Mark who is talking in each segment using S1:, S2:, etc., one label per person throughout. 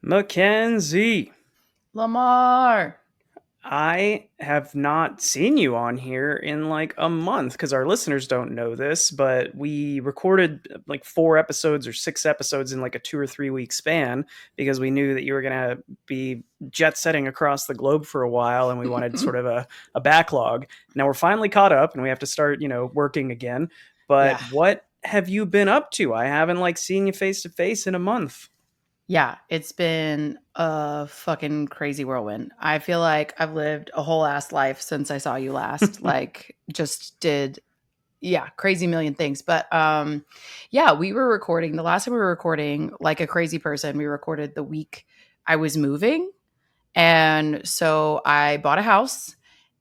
S1: Mackenzie,
S2: Lamar.
S1: I have not seen you on here in like a month because our listeners don't know this, but we recorded like 4 episodes or 6 episodes in like a 2 or 3 week span because we knew that you were going to be jet setting across the globe for a while and we wanted sort of a backlog. Now we're finally caught up and we have to start, working again.
S2: Yeah.
S1: But what have you been up to? I haven't like seen you face to face in a month.
S2: Yeah. It's been a fucking crazy whirlwind. I feel like I've lived a whole ass life since I saw you last. Like, just did, yeah, crazy million things. But yeah, we were recording the last time we were recording like a crazy person. We recorded the week I was moving. And so I bought a house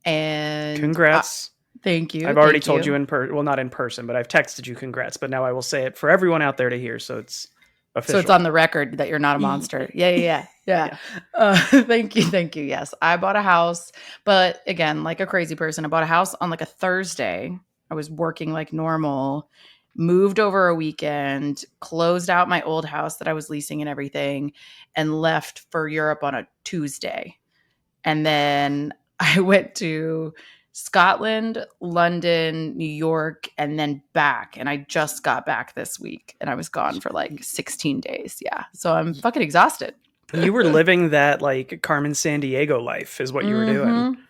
S2: and
S1: Congrats.
S2: thank you.
S1: I've already
S2: Thank
S1: told you
S2: you.
S1: in well, not in person, but I've texted you congrats. But now I will say it for everyone out there to hear, so it's
S2: So it's
S1: official.
S2: on the record that you're not a monster. Yeah, yeah, yeah.
S1: Yeah.
S2: Thank you, thank you. Yes, I bought a house, but again, like a crazy person, I bought a house on like a Thursday. I was working like normal, moved over a weekend, closed out my old house that I was leasing and everything, and left for Europe on a Tuesday. And then I went to Scotland, London, New York, and then back. And I just got back this week and I was gone for like 16 days. Yeah. So I'm fucking exhausted.
S1: You were living that like Carmen San Diego life, is what you were doing.
S2: hmm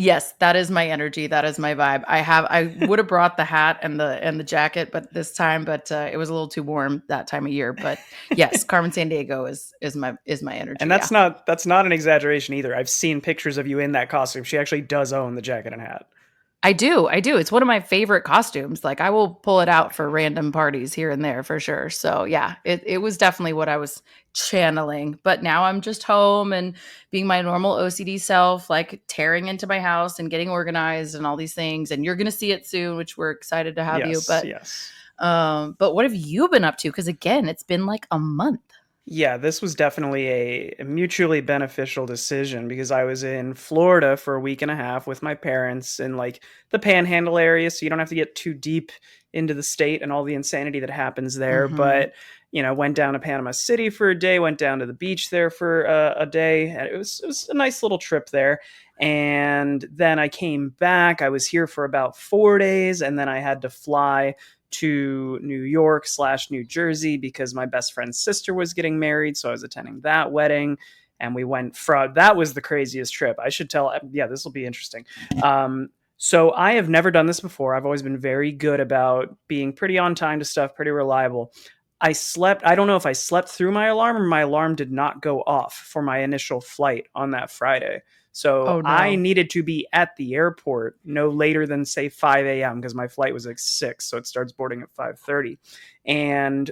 S2: Yes, that is my energy. That is my vibe. I would have brought the hat and the jacket, but this time, but it was a little too warm that time of year. But yes, Carmen San Diego is my energy.
S1: And
S2: Yeah.
S1: that's not an exaggeration either. I've seen pictures of you in that costume. She actually does own the jacket and hat.
S2: I do. I do. It's one of my favorite costumes. Like I will pull it out for random parties here and there for sure. So yeah, it was definitely what I was channeling. But now I'm just home and being my normal OCD self, like tearing into my house and getting organized and all these things. And you're gonna see it soon, which we're excited to have you.
S1: Yes, yes.
S2: But what have you been up to? Because again, it's been like a month.
S1: Yeah, this was definitely a mutually beneficial decision because I was in Florida for a week and a half with my parents in like the Panhandle area, so you don't have to get too deep into the state and all the insanity that happens there.
S2: Hmm.
S1: But went down to Panama City for a day, went down to the beach there for a day. And it was a nice little trip there. And then I came back. I was here for about 4 days, and then I had to fly to New York slash New Jersey because my best friend's sister was getting married. So I was attending that wedding. And we went from that was the craziest trip. I should tell. Yeah, this will be interesting. So I have never done this before. I've always been very good about being pretty on time to stuff, pretty reliable. I don't know if I slept through my alarm or my alarm did not go off for my initial flight on that Friday. So
S2: Oh
S1: I
S2: no.
S1: needed to be at the airport no later than say 5 a.m. because my flight was like 6, so it starts boarding at 5:30. And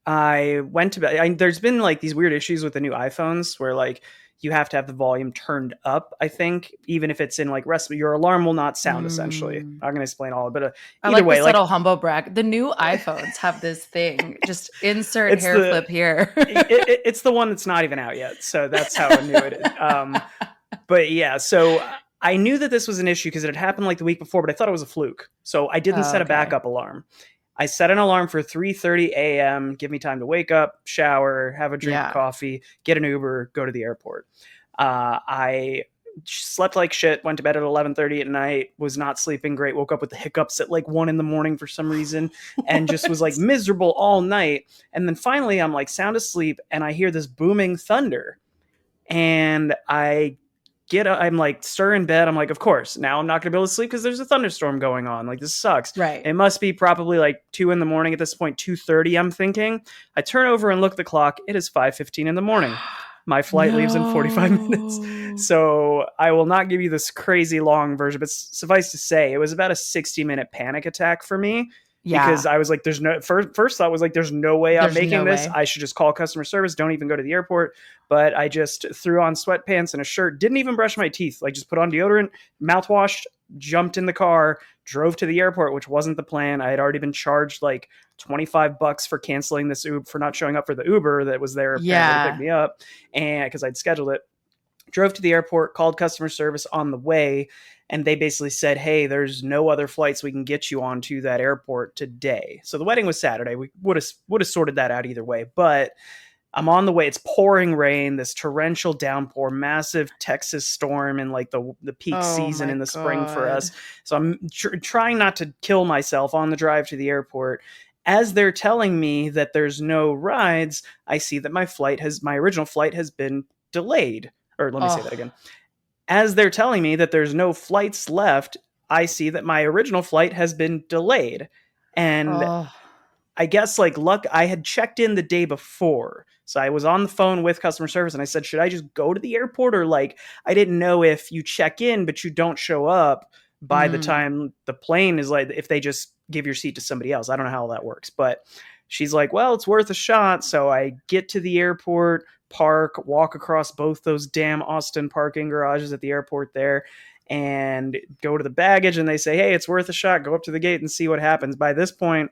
S1: I went to bed. There's been like these weird issues with the new iPhones where like you have to have the volume turned up. I think even if it's in like rest, your alarm will not sound. Essentially, I'm
S2: Mm.
S1: not going to explain all of it, but
S2: I
S1: either
S2: like the
S1: way, like
S2: subtle humble brag. The new iPhones have this thing. Just insert
S1: it's
S2: hair
S1: the
S2: flip here.
S1: it's the one that's not even out yet, so that's how new it is. But yeah, so I knew that this was an issue because it had happened like the week before, but I thought it was a fluke. So I didn't
S2: Oh,
S1: set a
S2: okay.
S1: backup alarm. I set an alarm for 3:30 a.m. Give me time to wake up, shower, have a drink of
S2: Yeah.
S1: coffee, get an Uber, go to the airport. I slept like shit. Went to bed at 11:30 at night. Was not sleeping great. Woke up with the hiccups at like 1 in the morning for some reason, and just was like
S2: What?
S1: miserable all night. And then finally, I'm like sound asleep, and I hear this booming thunder, and I'm like stir in bed. I'm like, of course, now I'm not gonna be able to sleep because there's a thunderstorm going on. Like this sucks.
S2: Right.
S1: It must be probably like 2 in the morning at this point, 2:30. I'm thinking. I turn over and look at the clock. It is 5:15 in the morning. My flight leaves in 45 minutes.
S2: No.
S1: So I will not give you this crazy long version, but suffice to say, it was about a 60-minute panic attack for me because
S2: Yeah.
S1: I was like, there's no first thought was like, there's no way I'm
S2: There's
S1: making
S2: no
S1: this.
S2: way.
S1: I should just call customer service. Don't even go to the airport. But I just threw on sweatpants and a shirt, didn't even brush my teeth, like just put on deodorant, mouthwash, jumped in the car, drove to the airport, which wasn't the plan. I had already been charged like $25 for canceling this Uber, for not showing up for the Uber that was there apparently to pick
S2: Yeah.
S1: me up, and because I'd scheduled it. Drove to the airport, called customer service on the way, and they basically said, hey, there's no other flights we can get you onto that airport today. So the wedding was Saturday. We would have sorted that out either way, but I'm on the way. It's pouring rain, this torrential downpour, massive Texas storm in like the peak
S2: Oh
S1: season
S2: my
S1: in the spring for us.
S2: God.
S1: So I'm trying not to kill myself on the drive to the airport. As they're telling me that there's no rides, I see that my original flight has been delayed. Or let me say that
S2: Oh,
S1: again. As they're telling me that there's no flights left, I see that my original flight has been delayed. And
S2: oh,
S1: I guess like luck, I had checked in the day before. So I was on the phone with customer service and I said, should I just go to the airport? Or like, I didn't know if you check in, but you don't show up by the
S2: mm,
S1: time the plane is like, if they just give your seat to somebody else. I don't know how that works. But she's like, well, it's worth a shot. So I get to the airport, park, walk across both those damn Austin parking garages at the airport there, and go to the baggage. And they say, hey, it's worth a shot. Go up to the gate and see what happens. By this point,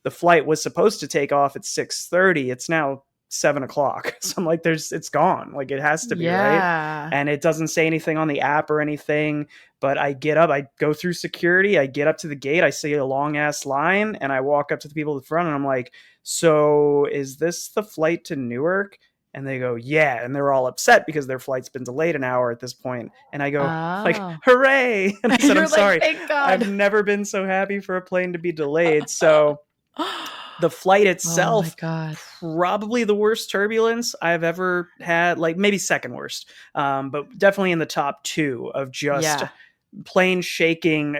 S1: the flight was supposed to take off at 6:30. It's now 7 o'clock. So I'm like, it's gone. Like it has to be, right?
S2: yeah.
S1: And it doesn't say anything on the app or anything. But I get up, I go through security, I get up to the gate, I see a long ass line, and I walk up to the people at the front and I'm like, so is this the flight to Newark? And they go, yeah. And they're all upset because their flight's been delayed an hour at this point. And I go, like,
S2: Oh.
S1: hooray. And I said, I'm
S2: You're like,
S1: sorry.
S2: thank
S1: I've
S2: God.
S1: never been so happy for a plane to be delayed. So the flight
S2: Oh my
S1: itself,
S2: God.
S1: probably the worst turbulence I've ever had, like maybe second worst, but definitely in the top two of just
S2: Yeah.
S1: plane shaking,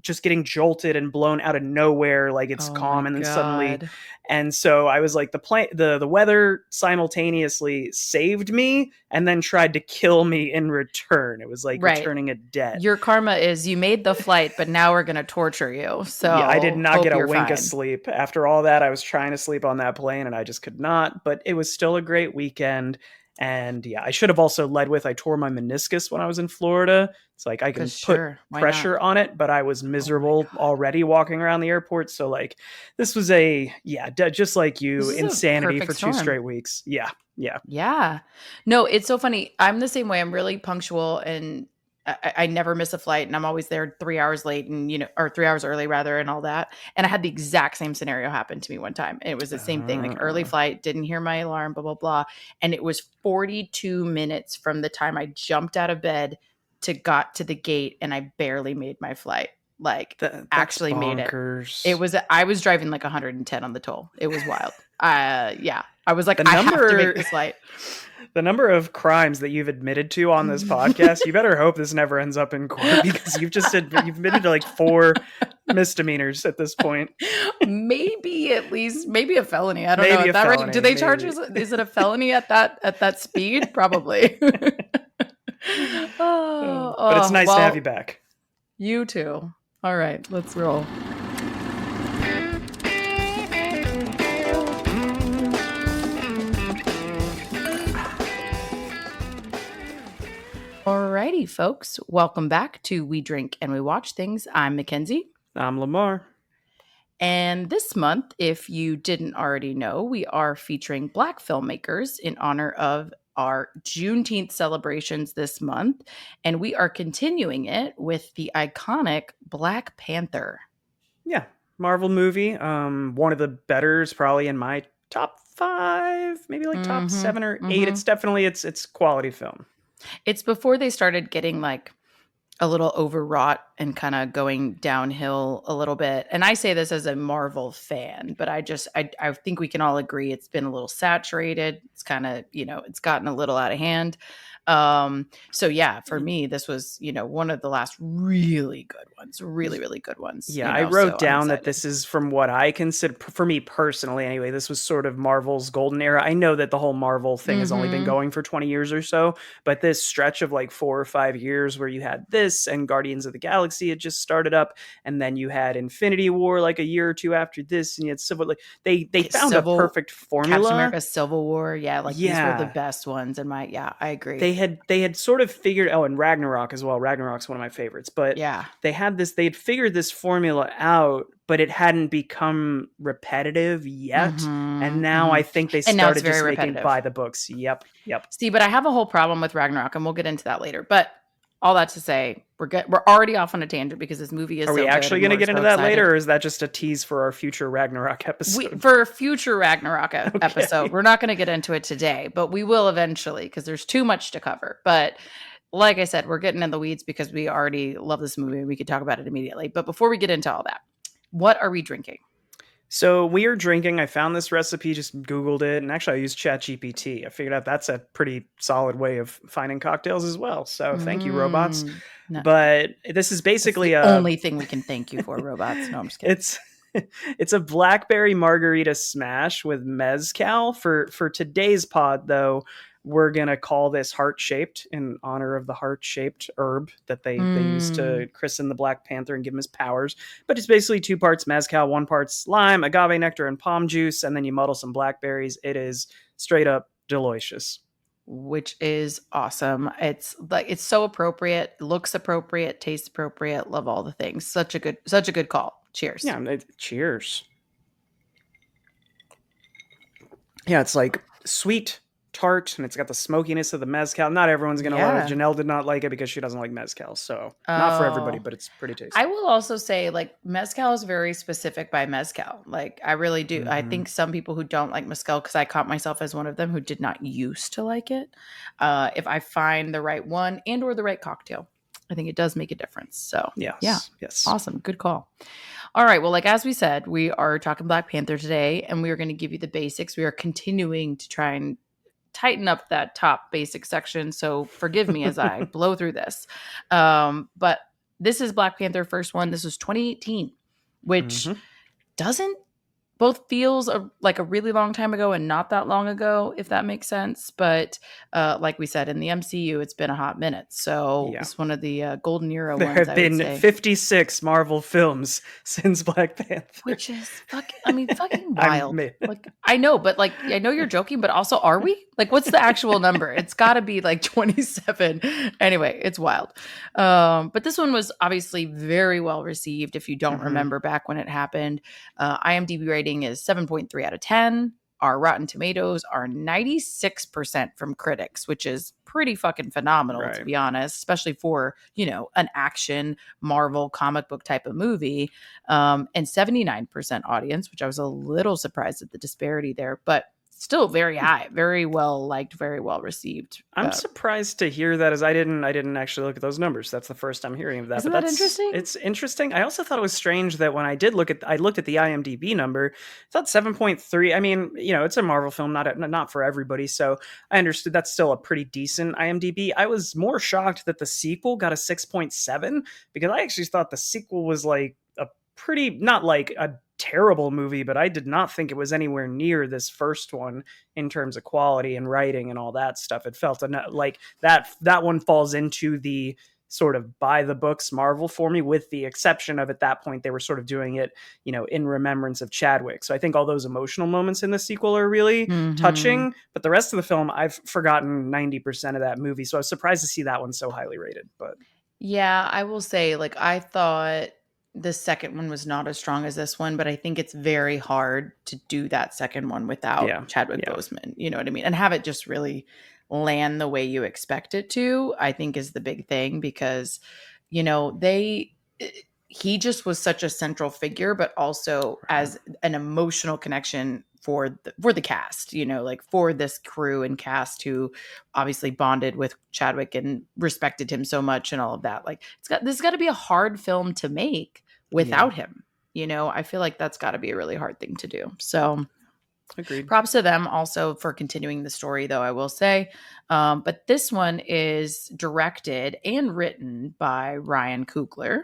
S1: just getting jolted and blown out of nowhere, like it's
S2: Oh
S1: calm
S2: my
S1: and then suddenly.
S2: God.
S1: And so I was like, the weather simultaneously saved me and then tried to kill me in return. It was like
S2: Right.
S1: returning a debt.
S2: Your karma is you made the flight, but now we're going to torture you.
S1: Yeah, I did
S2: So
S1: not get
S2: hope
S1: a
S2: you're
S1: wink of
S2: fine.
S1: sleep. After all that, I was trying to sleep on that plane and I just could not, but it was still a great weekend. And yeah, I should have also led with I tore my meniscus when I was in Florida. It's like I can
S2: Because
S1: put
S2: sure, why not?
S1: pressure on it, but I was
S2: Oh my
S1: miserable
S2: God.
S1: already walking around the airport. So like this was just like you,
S2: This is a
S1: insanity
S2: perfect
S1: for two
S2: storm.
S1: straight weeks. Yeah. Yeah.
S2: Yeah. No, it's so funny. I'm the same way. I'm really punctual and I never miss a flight and I'm always there 3 hours late and, or 3 hours early rather and all that. And I had the exact same scenario happen to me one time. And it was the same thing, like early
S1: Uh,
S2: flight, didn't hear my alarm, blah, blah, blah. And it was 42 minutes from the time I jumped out of bed to got to the gate and I barely made my flight. Like
S1: that's
S2: actually made it.
S1: bonkers.
S2: I was driving like 110 on the toll. It was wild. Yeah. I was like,
S1: The
S2: I have to
S1: number
S2: make this flight.
S1: the number of crimes that you've admitted to on this podcast, you better hope this never ends up in court because you've admitted to like four misdemeanors at this point.
S2: Maybe at least maybe a felony. I don't know.
S1: Maybe
S2: At
S1: a
S2: that rate, do
S1: felony,
S2: they charge
S1: maybe.
S2: us? Is it a felony at that speed? Probably.
S1: But it's nice to have you
S2: Well,
S1: back.
S2: you too. All right, let's roll. Alrighty, folks. Welcome back to We Drink and We Watch Things. I'm Mackenzie.
S1: I'm Lamar.
S2: And this month, if you didn't already know, we are featuring Black filmmakers in honor of our Juneteenth celebrations this month. And we are continuing it with the iconic Black Panther.
S1: Yeah, Marvel movie. One of the better is probably in my top 5, maybe like top 7 or 8.
S2: Mm-hmm.
S1: It's quality film.
S2: It's before they started getting like a little overwrought and kind of going downhill a little bit. And I say this as a Marvel fan, but I think we can all agree it's been a little saturated. It's kind of, it's gotten a little out of hand. So yeah, for me, this was, one of the last really good ones, really, really good ones.
S1: Yeah, I
S2: So
S1: wrote
S2: I'm
S1: down that
S2: excited.
S1: this is from what I consider, for me personally anyway, this was sort of Marvel's golden era. I know that the whole Marvel thing has only been
S2: Mm-hmm.
S1: going for 20 years or so, but this stretch of like 4 or 5 years where you had this and Guardians of the Galaxy had just started up, and then you had Infinity War like a year or two after this, and you had Civil, like they found a perfect
S2: Captain
S1: formula.
S2: America Civil War. Yeah. Like these were the
S1: Yeah.
S2: best ones. And I agree.
S1: They had sort of figured, oh, and Ragnarok as well. Ragnarok's one of my favorites, but
S2: Yeah.
S1: they had figured this formula out, but it hadn't become repetitive yet.
S2: Mm-hmm,
S1: And now I think they
S2: and now it's
S1: started
S2: very
S1: just making
S2: repetitive.
S1: by the books. Yep.
S2: See, but I have a whole problem with Ragnarok, and we'll get into that later. But all that to say, we're already off on a tangent because this movie is
S1: Are we
S2: so good
S1: actually
S2: and
S1: going to
S2: we're
S1: get
S2: so
S1: into that later,
S2: excited.
S1: or is that just a tease for our future Ragnarok episode?
S2: For a future Ragnarok episode,
S1: Okay.
S2: we're not going to get into it today, but we will eventually because there's too much to cover. But like I said, we're getting in the weeds because we already love this movie. We could talk about it immediately. But before we get into all that, what are we drinking?
S1: So we are drinking. I found this recipe, just Googled it, and actually I used ChatGPT. I figured out that's a pretty solid way of finding cocktails as well. So thank you, robots.
S2: No,
S1: But this is
S2: that's
S1: basically
S2: the only thing we can thank you for, robots. No, I'm just kidding.
S1: it's it's a blackberry margarita smash with mezcal. For today's pod, though, we're gonna call this heart shaped in honor of the heart shaped herb that they use to christen the Black Panther and give him his powers. But it's basically 2 parts mezcal, 1 part lime, agave nectar, and palm juice, and then you muddle some blackberries. It is straight up delicious.
S2: Which is awesome. It's like it's so appropriate, looks appropriate, tastes appropriate, love all the things. Such a good call. Cheers.
S1: Yeah, cheers. Yeah, it's like sweet, tart, and it's got the smokiness of the mezcal. Not everyone's gonna love it.
S2: Yeah.
S1: Janelle did not like it because she doesn't like mezcal, so not for everybody,
S2: Oh.
S1: but it's pretty tasty.
S2: I will also say like mezcal is very specific by mezcal. Like I really do. I think some people who don't like mezcal, because I caught myself as one of them who did not used to like it. If I find the right one and or the right cocktail, I think it does make a difference. So
S1: Yes,
S2: yeah,
S1: yes.
S2: awesome. Good call. All right. Well, like as we said, we are talking Black Panther today, and we are going to give you the basics. We are continuing to try and tighten up that top basic section. So forgive me as I blow through this. But this is Black Panther first one. This was 2018, which doesn't both feels like a really long time ago and not that long ago, if that makes sense. But like we said, in the MCU, it's been a hot minute. So
S1: Yeah.
S2: it's one of the golden era
S1: There
S2: ones,
S1: have
S2: I would
S1: been
S2: say.
S1: 56 Marvel films since Black Panther.
S2: Which is fucking wild.
S1: I'm-
S2: Like I know, but like I know you're joking, but also are we? Like what's the actual number? It's got to be like 27. Anyway, it's wild. But this one was obviously very well received if you don't remember back when it happened. IMDb rating is 7.3 out of 10. Our Rotten Tomatoes are 96% from critics, which is pretty fucking phenomenal, to
S1: Right.
S2: be honest, especially for, an action Marvel comic book type of movie. And 79% audience, which I was a little surprised at the disparity there, but still very high, very well liked, very well received.
S1: I'm surprised to hear that, as I didn't actually look at those numbers. That's the first I'm hearing of that.
S2: Isn't
S1: but
S2: that interesting?
S1: It's interesting. I also thought it was strange that when I looked at the IMDb number, I thought 7.3. I mean, it's a Marvel film, not for everybody. So I understood that's still a pretty decent IMDb. I was more shocked that the sequel got a 6.7 because I actually thought the sequel was like a pretty, not like a terrible movie, but I did not think it was anywhere near this first one in terms of quality and writing and all that stuff. It felt like that one falls into the sort of by the books Marvel for me, with the exception of at that point they were sort of doing it, in remembrance of Chadwick. So I think all those emotional moments in the sequel are really touching, but the rest of the film, I've forgotten 90% of that movie. So I was surprised to see that one so highly rated. But
S2: yeah, I will say, like, I thought the second one was not as strong as this one, but I think it's very hard to do that second one without Chadwick Boseman. You know what I mean? And have it just really land the way you expect it to, I think is the big thing because, he just was such a central figure, but also as an emotional connection for the cast, like for this crew and cast who obviously bonded with Chadwick and respected him so much and all of that. Like this has got to be a hard film to make without him. I feel like that's got to be a really hard thing to do. So
S1: agreed.
S2: Props to them also for continuing the story, though, I will say. But this one is directed and written by Ryan Coogler.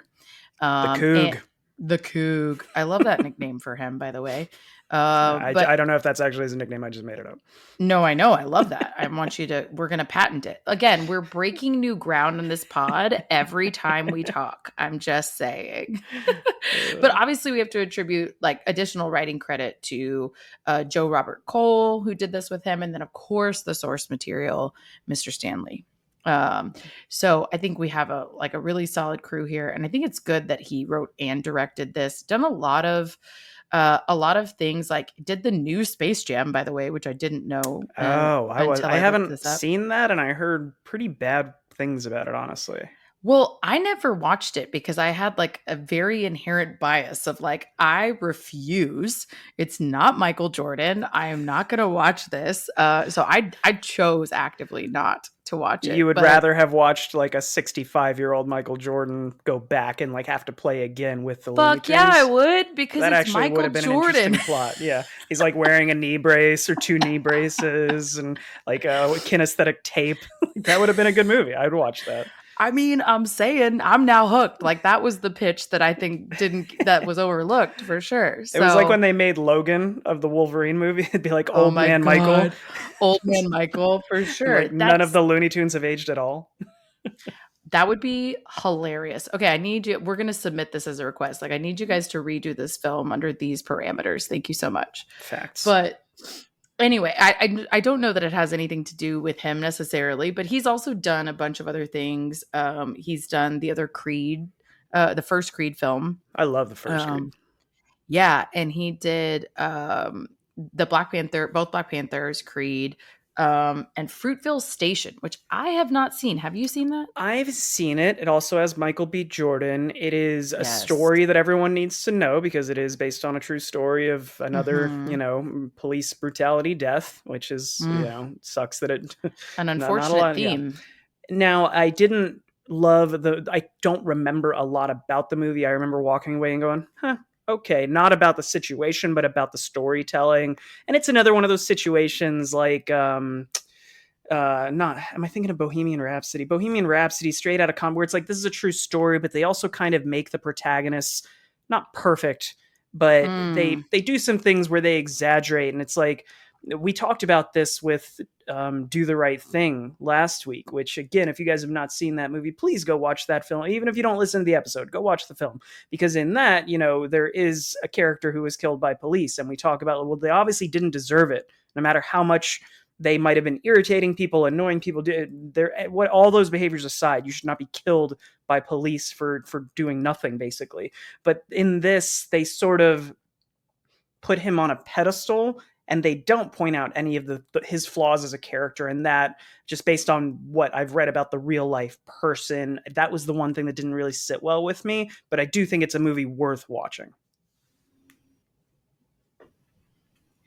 S2: The Coog. I love that nickname for him, by the way.
S1: I don't know if that's actually his nickname. I just made it up.
S2: No, I know. I love that. I want we're going to patent it. Again, we're breaking new ground in this pod every time we talk. I'm just saying. But obviously we have to attribute like additional writing credit to Joe Robert Cole, who did this with him. And then of course the source material, Mr. Stanley. So I think we have a really solid crew here. And I think it's good that he wrote and directed this, done a lot of things, like did the new Space Jam, by the way, which I didn't know.
S1: I haven't seen that, and I heard pretty bad things about it, honestly.
S2: Well, I never watched it because I had like a very inherent bias of like, I refuse. It's not Michael Jordan. I am not going to watch this. So I chose actively not to watch
S1: You
S2: it.
S1: would
S2: But
S1: rather have watched like a 65-year-old Michael Jordan go back and like have to play again with the Looney
S2: fuck yeah, I
S1: Tunes.
S2: would because
S1: That
S2: it's
S1: actually would
S2: Michael
S1: have been an
S2: Jordan.
S1: interesting plot. Yeah. He's like wearing a knee brace or two knee braces and like kinesthetic tape. That would have been a good movie. I'd watch that.
S2: I mean, I'm saying I'm now hooked. Like that was the pitch that I think didn't that was overlooked for sure.
S1: It was like
S2: So,
S1: when they made Logan of the Wolverine movie. It'd be like
S2: oh
S1: old
S2: my
S1: man Michael.
S2: god, old man Michael for
S1: And
S2: sure.
S1: like none of the Looney Tunes have aged at all.
S2: That would be hilarious. Okay, I need you. We're going to submit this as a request. Like, I need you guys to redo this film under these parameters. Thank you so much.
S1: Facts.
S2: But anyway, I don't know that it has anything to do with him necessarily, but he's also done a bunch of other things. He's done the other Creed, the first Creed film.
S1: I love the first Creed.
S2: Um, yeah, and he did the Black Panther, both Black Panthers, Creed, and Fruitville Station, which I have not seen. Have you seen that?
S1: I've seen it. It also has Michael B. Jordan. It is a
S2: Yes.
S1: story that everyone needs to know because it is based on a true story of another,
S2: Mm-hmm.
S1: police brutality death, which is,
S2: Mm,
S1: sucks that it
S2: an
S1: not a
S2: unfortunate
S1: lot. Yeah.
S2: theme.
S1: Now, I didn't love I don't remember a lot about the movie. I remember walking away and going, huh, okay, not about the situation, but about the storytelling. And it's another one of those situations like, not am I thinking of Bohemian Rhapsody? Bohemian Rhapsody, straight out of where it's like this is a true story, but they also kind of make the protagonists not perfect, but
S2: Mm,
S1: they do some things where they exaggerate, and it's like we talked about this with Do the Right Thing last week, which again, if you guys have not seen that movie, please go watch that film. Even if you don't listen to the episode, go watch the film because in that, there is a character who was killed by police, and we talk about well, they obviously didn't deserve it, no matter how much they might have been irritating people, annoying people. What all those behaviors aside, you should not be killed by police for doing nothing, basically. But in this, they sort of put him on a pedestal, and they don't point out any of his flaws as a character. And that, just based on what I've read about the real life person, that was the one thing that didn't really sit well with me. But I do think it's a movie worth watching.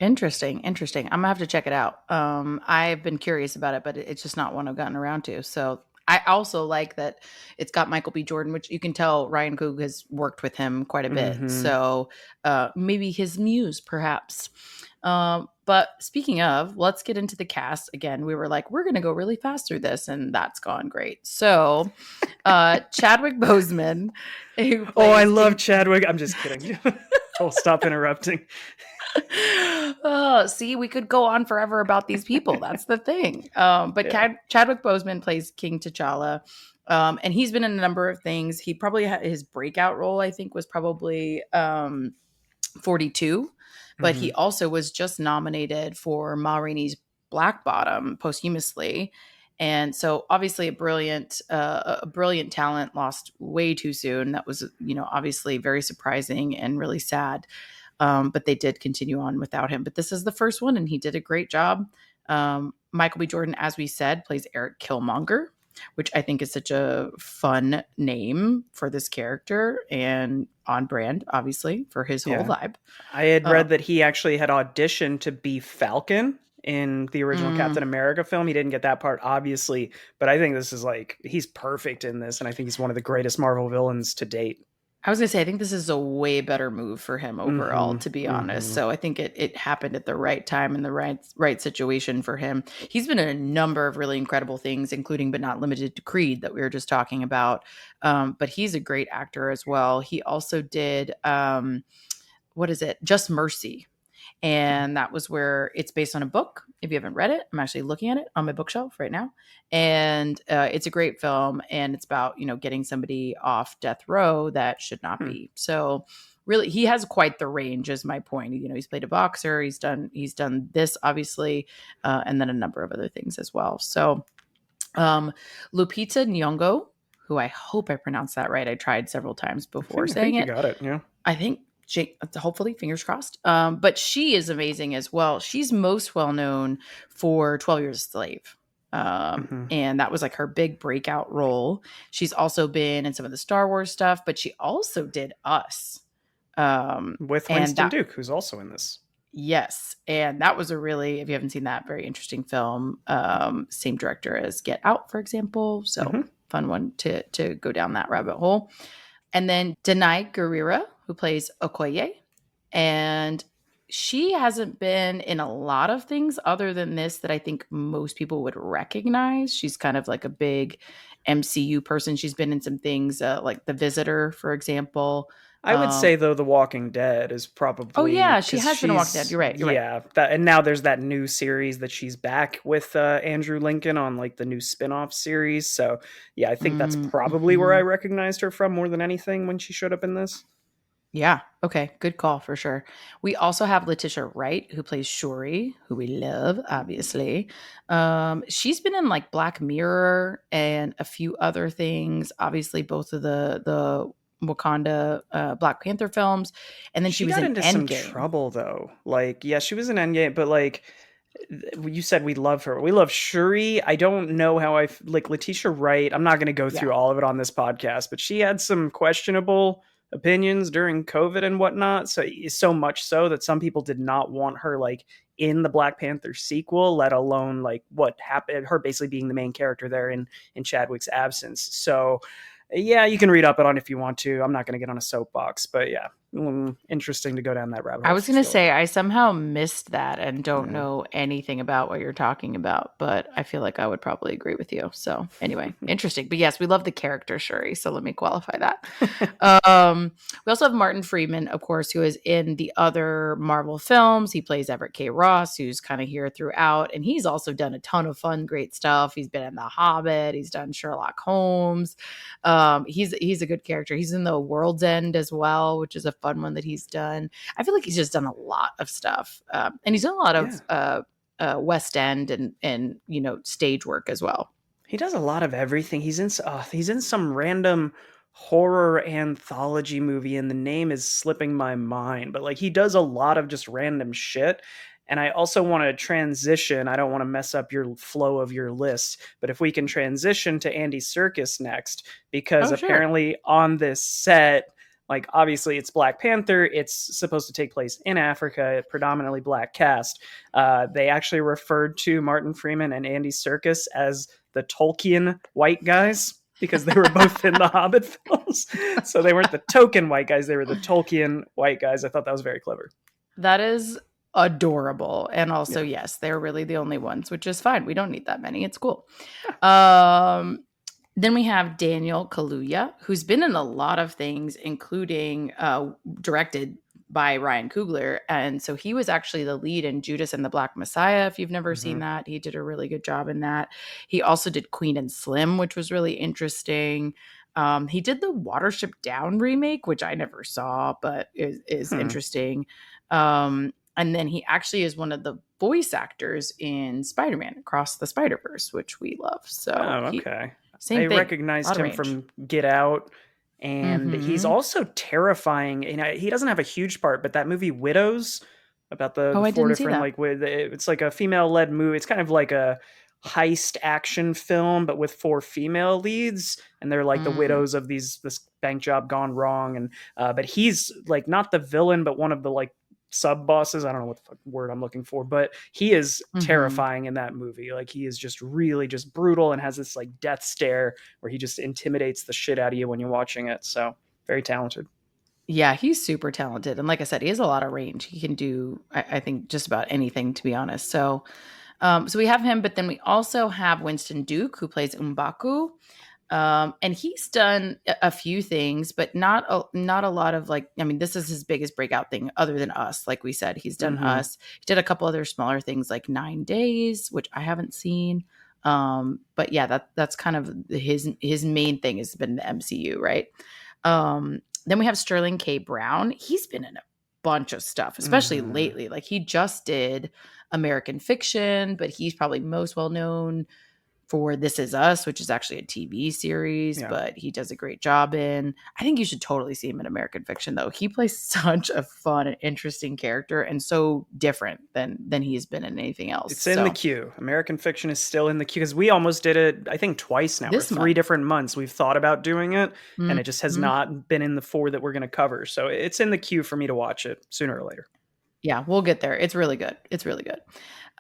S2: interesting. Interesting. I'm gonna have to check it out. I've been curious about it, but it's just not one I've gotten around to. So I also like that it's got Michael B. Jordan, which you can tell Ryan Coog has worked with him quite a bit.
S1: Mm-hmm.
S2: So maybe his muse, perhaps. But speaking of, let's get into the cast again. We were like, we're going to go really fast through this, and that's gone great. So, Chadwick Boseman, who
S1: Oh, I
S2: plays
S1: love
S2: King.
S1: Chadwick. I'm just kidding. I'll stop interrupting.
S2: Oh, see, we could go on forever about these people. That's the thing. But
S1: Yeah.
S2: Chadwick Boseman plays King T'Challa. And he's been in a number of things. He probably had his breakout role, I think, was probably 42, but
S1: Mm-hmm.
S2: he also was just nominated for Ma Rainey's Black Bottom posthumously. And so obviously a brilliant talent lost way too soon. That was, obviously very surprising and really sad. But they did continue on without him. But this is the first one, and he did a great job. Michael B. Jordan, as we said, plays Eric Killmonger, which I think is such a fun name for this character and on brand, obviously, for his whole
S1: Yeah.
S2: vibe.
S1: I had
S2: Uh,
S1: read that he actually had auditioned to be Falcon in the original
S2: mm,
S1: Captain America film. He didn't get that part, obviously, but I think this is like he's perfect in this, and I think he's one of the greatest Marvel villains to date.
S2: I was gonna say, I think this is a way better move for him overall,
S1: Mm-hmm.
S2: to be honest.
S1: Mm-hmm.
S2: So I think it happened at the right time and the right situation for him. He's been in a number of really incredible things, including but not limited to Creed that we were just talking about. But he's a great actor as well. He also did what is it? Just Mercy. And that was where it's based on a book. If you haven't read it, I'm actually looking at it on my bookshelf right now. And it's a great film. And it's about, getting somebody off death row that should not
S1: Hmm.
S2: be. So really, he has quite the range is my point. He's played a boxer. He's done this, obviously, and then a number of other things as well. So um, Lupita Nyong'o, who I hope I pronounced that right. I tried several times before
S1: I think
S2: saying
S1: you
S2: it.
S1: got it. Yeah.
S2: I think hopefully, fingers crossed. But she is amazing as well. She's most well known for 12 Years a Slave.
S1: Hmm.
S2: And that was like her big breakout role. She's also been in some of the Star Wars stuff, but she also did Us.
S1: With
S2: And
S1: Winston
S2: that
S1: Duke, who's also in this.
S2: Yes, and that was a really, if you haven't seen that, very interesting film. Same director as Get Out, for example. So
S1: Hmm.
S2: fun one to go down that rabbit hole. And then Denai Guerrera, who plays Okoye, and she hasn't been in a lot of things other than this that I think most people would recognize. She's kind of like a big MCU person. She's been in some things like The Visitor, for example.
S1: I would say though, The Walking Dead is
S2: Oh
S1: probably
S2: yeah, she
S1: because
S2: has been a Walking Dead.
S1: she's
S2: You're right. You're right.
S1: yeah that, and now there's that new series that she's back with Andrew Lincoln on like the new spin-off series. So yeah, I think that's probably where I
S2: Mm-hmm.
S1: recognized her from more than anything when she showed up in this.
S2: Yeah. Okay. Good call for sure. We also have Letitia Wright, who plays Shuri, who we love, obviously. She's been in like Black Mirror and a few other things. Obviously, both of the Wakanda Black Panther films, and then she
S1: She
S2: was
S1: got
S2: in
S1: into some
S2: Endgame.
S1: trouble though. Like, yeah, she was in Endgame, but like you said, we love her. We love Shuri. I don't know how like Letitia Wright. I'm not going to go
S2: Yeah.
S1: through all of it on this podcast, but she had some questionable opinions during COVID and whatnot. So much so that some people did not want her like in the Black Panther sequel, let alone like what happened. Her basically being the main character there in Chadwick's absence. So yeah, you can read up on it if you want to. I'm not going to get on a soapbox, but yeah, interesting to go down that rabbit
S2: I
S1: hole
S2: was
S1: for
S2: going to
S1: sure.
S2: say, I somehow missed that and don't
S1: Yeah.
S2: know anything about what you're talking about, but I feel like I would probably agree with you. So, anyway, interesting. But yes, we love the character Shuri. So, let me qualify that. We also have Martin Freeman, of course, who is in the other Marvel films. He plays Everett K. Ross, who's kind of here throughout. And he's also done a ton of fun, great stuff. He's been in The Hobbit, he's done Sherlock Holmes. He's a good character. He's in The World's End as well, which is a fun one that he's done. I feel like he's just done a lot of stuff, and he's done a lot
S1: Yeah.
S2: of West End and stage work as well.
S1: He does a lot of everything. He's in some random horror anthology movie, and the name is slipping my mind. But like he does a lot of just random shit. And I also want to transition. I don't want to mess up your flow of your list, but if we can transition to Andy Serkis next, because
S2: Oh, sure.
S1: apparently on this set, like obviously it's Black Panther, it's supposed to take place in Africa, predominantly black cast. They actually referred to Martin Freeman and Andy Serkis as the Tolkien white guys because they were both in the Hobbit films. So they weren't the token white guys, they were the Tolkien white guys. I thought that was very clever.
S2: That is adorable. And also,
S1: Yeah.
S2: yes, they're really the only ones, which is fine. We don't need that many. It's cool.
S1: Yeah.
S2: Then we have Daniel Kaluuya, who's been in a lot of things, including directed by Ryan Coogler. And so he was actually the lead in Judas and the Black Messiah. If you've never
S1: Mm-hmm.
S2: seen that, he did a really good job in that. He also did Queen and Slim, which was really interesting. He did the Watership Down remake, which I never saw, but is
S1: Hmm.
S2: interesting. And then he actually is one of the voice actors in Spider-Man Across the Spider-Verse, which we love. So
S1: Oh,
S2: he
S1: okay. I
S2: same thing, a
S1: recognized
S2: lot of
S1: him
S2: range.
S1: from Get Out, and he's
S2: Mm-hmm.
S1: also terrifying. He doesn't have a huge part, but that movie Widows about the
S2: Oh, I
S1: four
S2: didn't see
S1: different
S2: that.
S1: like with it's like a female led movie. It's kind of like a heist action film, but with four female leads, and they're like the
S2: Mm.
S1: widows of this bank job gone wrong. And but he's like not the villain, but one of the like sub bosses. I don't know what the word I'm looking for, but he is
S2: Mhm.
S1: terrifying in that movie. Like he is just really just brutal and has this like death stare where he just intimidates the shit out of you when you're watching it. So very talented.
S2: Yeah, he's super talented, and like I said, he has a lot of range. He can do, I think, just about anything, to be honest. So we have him, but then we also have Winston Duke, who plays M'Baku, and he's done a few things, but not a lot of like. I mean, this is his biggest breakout thing, other than Us. Like we said, he's done
S1: Mm-hmm.
S2: Us. He did a couple other smaller things, like 9 Days, which I haven't seen. But yeah, that's kind of his main thing has been the MCU, right? Then we have Sterling K. Brown. He's been in a bunch of stuff, especially
S1: Mm-hmm.
S2: lately. Like he just did American Fiction, but he's probably most well known. for This Is Us, which is actually a TV series,
S1: Yeah.
S2: but he does a great job in. I think you should totally see him in American Fiction, though. He plays such a fun and interesting character, and so different than he's been in anything else.
S1: It's in the
S2: So
S1: queue. American Fiction is still in the queue because we almost did it, I think, twice now, or
S2: this
S1: three
S2: month,
S1: different months. We've thought about doing it, and it just has
S2: mhm.
S1: not been in the four that we're going to cover. So it's in the queue for me to watch it sooner or later.
S2: Yeah, we'll get there. It's really good. It's really good.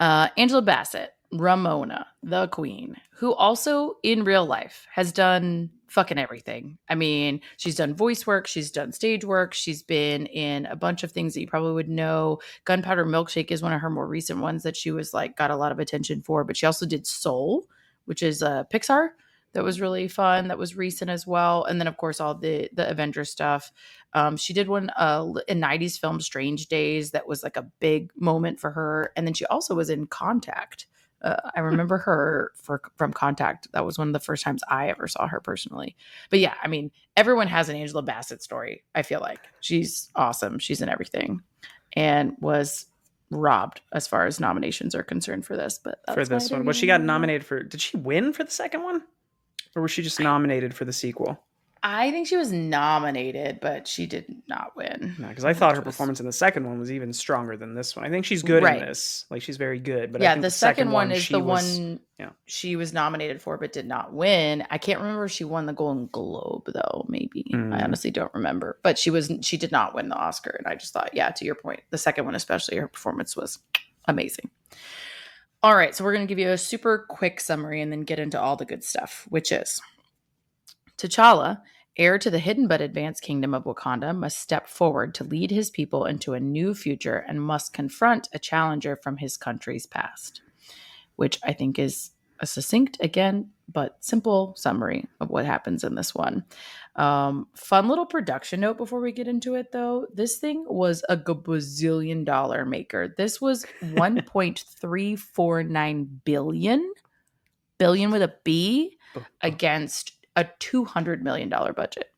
S2: Angela Bassett, Ramona, the Queen, who also in real life has done fucking everything. I mean, she's done voice work, she's done stage work, she's been in a bunch of things that you probably would know. Gunpowder Milkshake is one of her more recent ones that she was like got a lot of attention for, but she also did Soul, which is Pixar. That was really fun. That was recent as well. And then, of course, all the Avengers stuff. She did one in 90s film Strange Days. That was like a big moment for her. And then she also was in Contact. I remember her from Contact. That was one of the first times I ever saw her personally. But yeah, I mean, everyone has an Angela Bassett story. I feel like she's awesome. She's in everything, and was robbed as far as nominations are concerned for this. But
S1: For
S2: that's
S1: this
S2: neither
S1: one,
S2: here
S1: was she
S2: nor
S1: got
S2: there.
S1: nominated for? Did she win for the second one, or was she just nominated for the sequel?
S2: I think she was nominated, but she did not win,
S1: No, because I thought
S2: which
S1: her
S2: was
S1: performance in the second one was even stronger than this one. I think she's good in
S2: right.
S1: this. Like she's very good, but I
S2: Yeah,
S1: think
S2: the
S1: the second
S2: second one
S1: one
S2: is
S1: she
S2: the
S1: was.
S2: one
S1: Yeah.
S2: she was nominated for but did not win. I can't remember if she won the Golden Globe though, maybe. I
S1: Mm.
S2: honestly don't remember. But she did not win the Oscar, and I just thought, yeah, to your point, the second one especially, her performance was amazing. All right, so we're going to give you a super quick summary and then get into all the good stuff, which is T'Challa, heir to the hidden but advanced kingdom of Wakanda, must step forward to lead his people into a new future and must confront a challenger from his country's past, which I think is a succinct, again, but simple summary of what happens in this one. Fun little production note before we get into it, though. This thing was a gazillion dollar maker. This was 1.349 billion with a B, against a $200 million budget,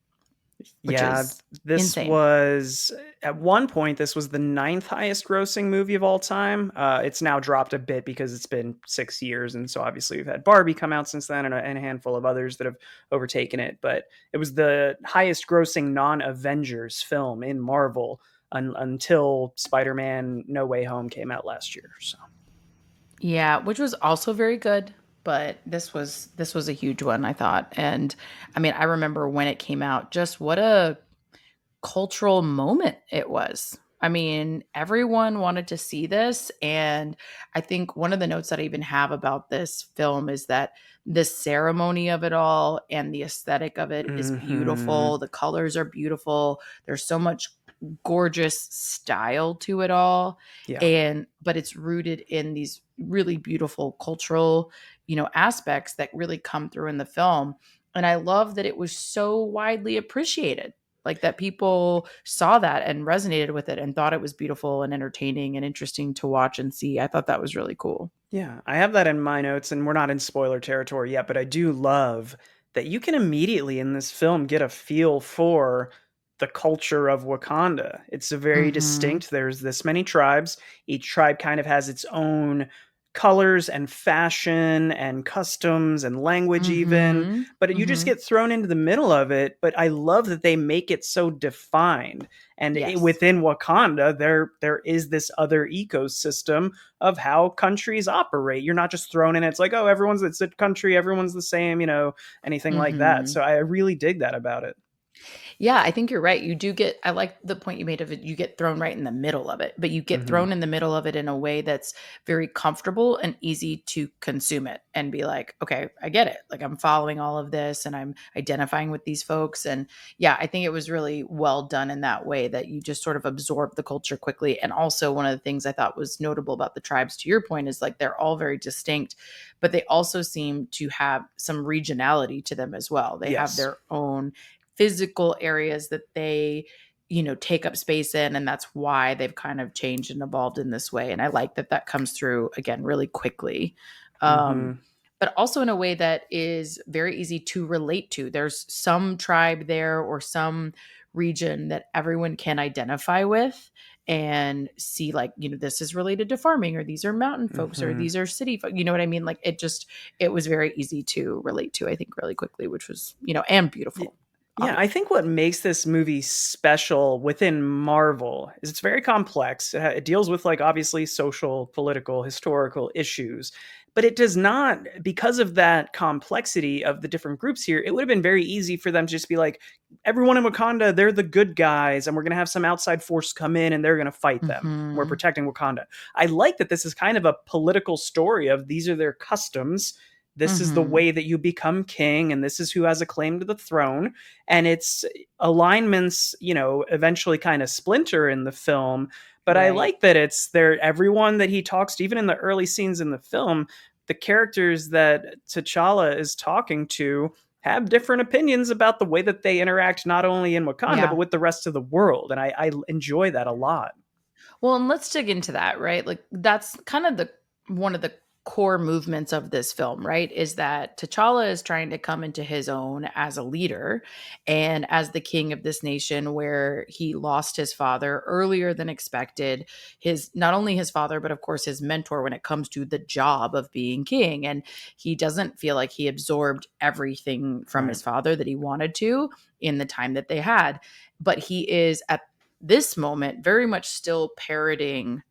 S2: which
S1: Yeah,
S2: is
S1: this
S2: insane.
S1: was at one point this was the ninth highest grossing movie of all time. It's now dropped a bit because it's been 6 years, and so obviously we've had Barbie come out since then, and a handful of others that have overtaken it. But it was the highest grossing non-Avengers film in Marvel until Spider-Man: No Way Home came out last year. So
S2: Yeah, which was also very good, but this was a huge one, I thought. And I mean, I remember when it came out, just what a cultural moment it was. I mean, everyone wanted to see this, and I think one of the notes that I even have about this film is that the ceremony of it all and the aesthetic of it is
S1: mm-hmm.
S2: beautiful. The colors are beautiful. There's so much gorgeous style to it all,
S1: Yeah.
S2: and but it's rooted in these really beautiful cultural, aspects that really come through in the film. And I love that it was so widely appreciated, like that people saw that and resonated with it and thought it was beautiful and entertaining and interesting to watch and see. I thought that was really cool.
S1: Yeah, I have that in my notes, and we're not in spoiler territory yet, but I do love that you can immediately in this film get a feel for the culture of Wakanda. It's a very
S2: Mhm.
S1: distinct. There's this many tribes. Each tribe kind of has its own colors and fashion and customs and language even,
S2: Mhm.
S1: but you just
S2: Mhm.
S1: get thrown into the middle of it. But I love that they make it so defined. And
S2: Yes.
S1: within Wakanda, there is this other ecosystem of how countries operate. You're not just thrown in. It's like, oh, it's a country, everyone's the same, anything like that.
S2: Mhm.
S1: So I really dig that about it.
S2: Yeah, I think you're right. You do get, I like the point you made of it. You get thrown right in the middle of it, but you get
S1: Hmm.
S2: thrown in the middle of it in a way that's very comfortable and easy to consume it and be like, okay, I get it. Like I'm following all of this and I'm identifying with these folks. And yeah, I think it was really well done in that way that you just sort of absorb the culture quickly. And also, one of the things I thought was notable about the tribes, to your point, is like they're all very distinct, but they also seem to have some regionality to them as well. They have
S1: Yes.
S2: their own physical areas that they take up space in, and that's why they've kind of changed and evolved in this way. And I like that that comes through again really quickly, um
S1: Hmm.
S2: but also in a way that is very easy to relate to. There's some tribe there or some region that everyone can identify with and see, like, this is related to farming, or these are mountain folks, or
S1: Hmm.
S2: these are city folks. You know what I mean? Like, it was very easy to relate to, I think, really quickly, which was, and beautiful.
S1: Yeah, I think what makes this movie special within Marvel is it's very complex. It deals with, like, obviously social, political, historical issues, but it does not, because of that complexity of the different groups here, it would have been very easy for them to just be like, everyone in Wakanda, they're the good guys, and we're going to have some outside force come in and they're going to fight them. We're
S2: Hmm.
S1: protecting Wakanda. I like that this is kind of a political story of these are their customs. This is the
S2: Hmm.
S1: way that you become king, and this is who has a claim to the throne, and its alignments, eventually kind of splinter in the film. But I
S2: Right.
S1: like that it's there. Everyone that he talks to, even in the early scenes in the film, the characters that T'Challa is talking to have different opinions about the way that they interact, not only in Wakanda, but
S2: Yeah.
S1: with the rest of the world. And I enjoy that a lot.
S2: Well, and let's dig into that, right? Like, that's kind of the one of the core movements of this film, right? Is that T'Challa is trying to come into his own as a leader and as the king of this nation, where he lost his father earlier than expected. His Not only his father, but of course his mentor when it comes to the job of being king. And he doesn't feel like he absorbed everything from
S1: Right.
S2: his father that he wanted to in the time that they had. But he is at this moment very much still parroting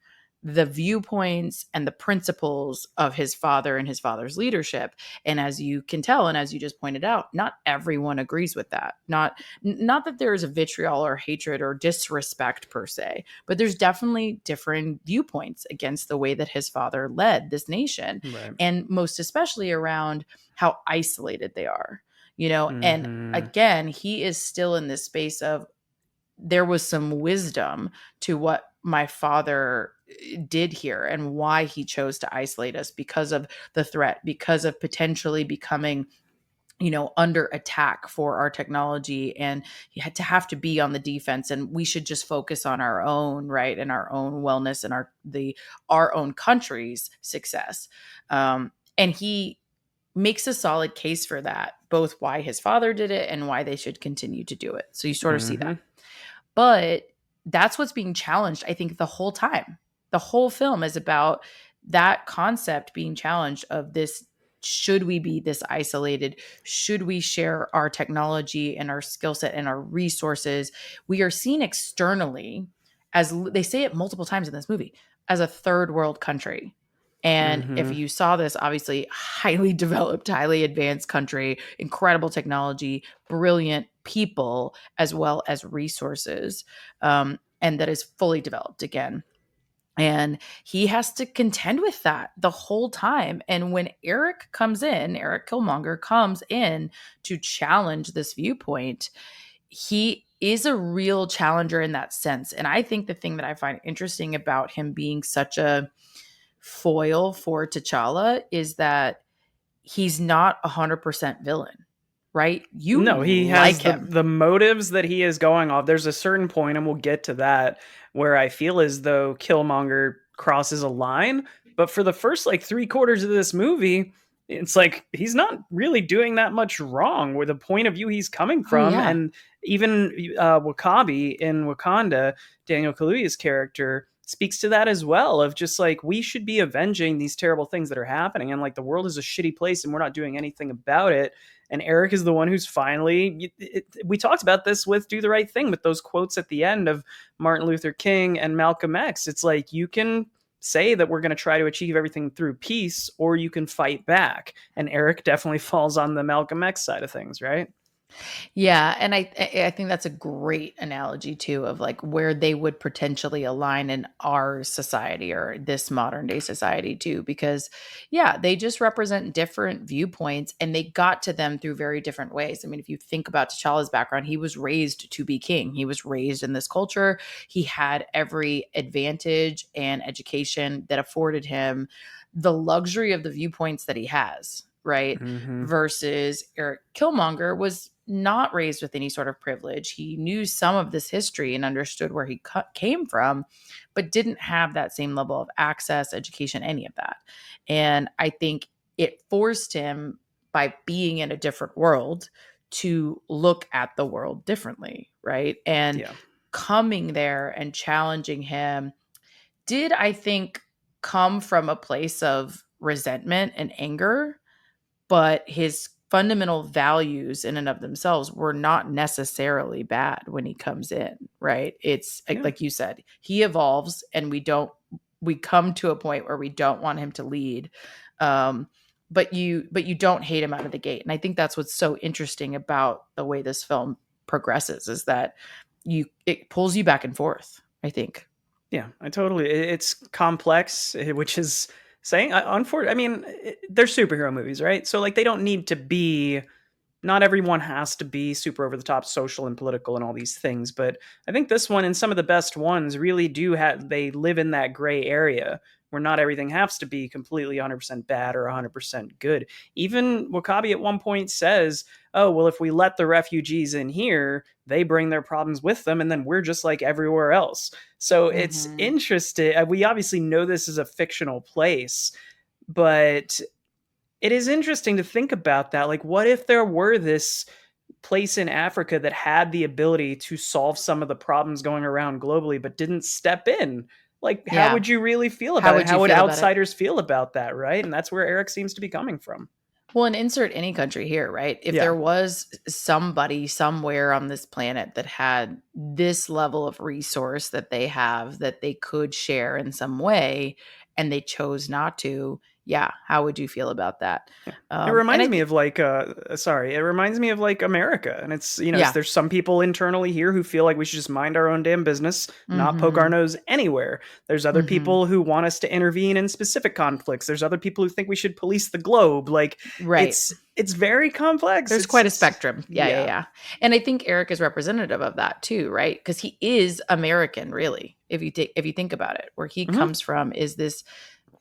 S2: the viewpoints and the principles of his father and his father's leadership. And as you can tell, and as you just pointed out, not everyone agrees with that. Not that there is a vitriol or hatred or disrespect per se, but there's definitely different viewpoints against the way that his father led this nation,
S1: Right.
S2: and most especially around how isolated they are. And
S1: Hmm.
S2: again, he is still in this space of, there was some wisdom to what my father did here and why he chose to isolate us, because of the threat, because of potentially becoming, under attack for our technology, and you had to have to be on the defense, and we should just focus on our own right and our own wellness and our own country's success. And he makes a solid case for that, both why his father did it and why they should continue to do it. So you sort of see that.
S1: Hmm.
S2: But that's what's being challenged, I think, the whole time. The whole film is about that concept being challenged of this. Should we be this isolated? Should we share our technology and our skill set and our resources? We are seen externally, as they say it multiple times in this movie, as a third world country. And if
S1: Hmm.
S2: you saw this, obviously, highly developed, highly advanced country, incredible technology, brilliant people, as well as resources, and that is fully developed again. And he has to contend with that the whole time. And when Eric Killmonger comes in to challenge this viewpoint, he is a real challenger in that sense. And I think the thing that I find interesting about him being such a foil for T'Challa is that he's not 100% villain, right? You
S1: No, he
S2: like
S1: has the
S2: him.
S1: the motives that he is going off. There's a certain point, and we'll get to that, where I feel as though Killmonger crosses a line. But for the first, like, three-quarters of this movie, it's like he's not really doing that much wrong with the point of view he's coming
S2: Oh,
S1: from.
S2: yeah.
S1: And even Wakabi in Wakanda, Daniel Kaluuya's character, speaks to that as well, of just like, we should be avenging these terrible things that are happening, and like the world is a shitty place and we're not doing anything about it. And Eric is the one who's finally. We talked about this with "Do the Right Thing" with those quotes at the end of Martin Luther King and Malcolm X. It's like, you can say that we're going to try to achieve everything through peace, or you can fight back. And Eric definitely falls on the Malcolm X side of things, right?
S2: Yeah, and I think that's a great analogy too, of like where they would potentially align in our society or this modern day society too, because yeah, they just represent different viewpoints and they got to them through very different ways. I mean, if you think about T'Challa's background, he was raised to be king. He was raised in this culture. He had every advantage and education that afforded him the luxury of the viewpoints that he has, right?
S1: Mm-hmm.
S2: Versus Eric Killmonger was not raised with any sort of privilege. He knew some of this history and understood where he came from, but didn't have that same level of access, education, any of that. And I think it forced him, by being in a different world, to look at the world differently, right? And
S1: Yeah.
S2: coming there and challenging him did, I think, come from a place of resentment and anger, but his fundamental values in and of themselves were not necessarily bad when he comes in, right? It's
S1: Yeah.
S2: like you said, he evolves and we come to a point where we don't want him to lead. But you don't hate him out of the gate. And I think that's what's so interesting about the way this film progresses, is that it pulls you back and forth, I think.
S1: Yeah, I totally. It's complex, which is saying. Unfortunately, I mean, they're superhero movies, right? So like, they don't need to be. Not everyone has to be super over the top social and political and all these things, but I think this one and some of the best ones really do have. They live in that gray area where not everything has to be completely 100% bad or 100% good. Even Wakabi at one point says, oh, well, if we let the refugees in here, they bring their problems with them, and then we're just like everywhere else. So it's
S2: Mm-hmm.
S1: interesting. We obviously know this is a fictional place, but it is interesting to think about that. Like, what if there were this place in Africa that had the ability to solve some of the problems going around globally, but didn't step in? Like, how
S2: Yeah.
S1: would you really feel
S2: How
S1: about it?
S2: would you
S1: How would
S2: feel about it?
S1: outsiders feel about that, right? And that's where Eric seems to be coming from.
S2: Well, and insert any country here, right? If
S1: Yeah.
S2: there was somebody somewhere on this planet that had this level of resource that they have that they could share in some way and they chose not to, yeah, how would you feel about that?
S1: Yeah. It
S2: And I
S1: reminds me
S2: think,
S1: of like sorry, it reminds me of like America. And it's,
S2: yeah.
S1: there's some people internally here who feel like we should just mind our own damn business, not poke our
S2: Mm-hmm.
S1: nose anywhere. There's other
S2: Mm-hmm.
S1: people who want us to intervene in specific conflicts. There's other people who think we should police the globe. Like,
S2: Right.
S1: it's very complex.
S2: There's quite a spectrum. Yeah, yeah,
S1: Yeah.
S2: yeah. And I think Eric is representative of that too, right? Because he is American, really. If you think about it, where he
S1: Hmm.
S2: comes from is this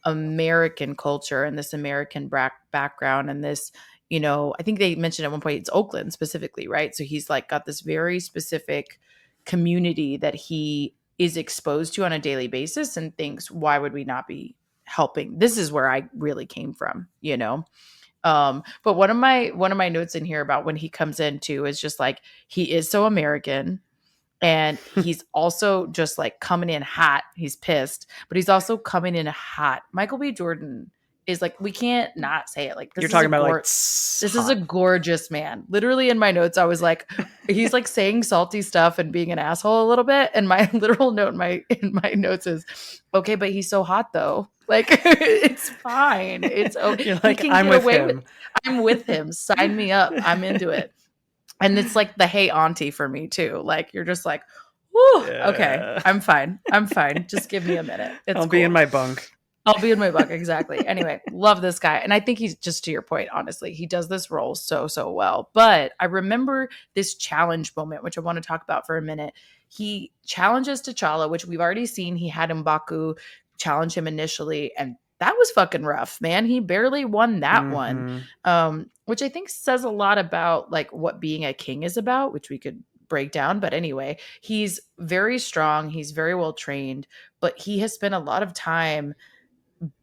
S2: American culture and this American background and this, I think they mentioned at one point it's Oakland specifically, right? So he's like got this very specific community that he is exposed to on a daily basis and thinks, why would we not be helping? This is where I really came from. But one of my notes in here about when he comes in too is just like he is so American, and he's also just like coming in hot. He's pissed, but he's also coming in hot. Michael B. Jordan is like, we can't not say it. Like
S1: You're talking about like
S2: this is a
S1: hot.
S2: gorgeous man. Literally in my notes, I was like, he's like saying salty stuff and being an asshole a little bit. And my literal note in my notes is, okay, but he's so hot though. Like it's fine.
S1: You're
S2: He
S1: like,
S2: can
S1: I'm
S2: get
S1: with
S2: away with.
S1: him.
S2: I'm with him. Sign me up. I'm into it. And it's like the hey auntie for me too. Like you're just like, whew, okay,
S1: Yeah.
S2: I'm fine. I'm fine. Just give me a minute. It's
S1: I'll be in
S2: cool.
S1: my bunk.
S2: I'll be in my book. Exactly. Anyway, love this guy. And I think he's, just to your point, honestly, he does this role so, so well. But I remember this challenge moment, which I want to talk about for a minute. He challenges T'Challa, which we've already seen. He had M'Baku challenge him initially. And that was fucking rough, man. He barely won that one,
S1: Hmm.
S2: which I think says a lot about like what being a king is about, which we could break down. But anyway, he's very strong. He's very well trained, but he has spent a lot of time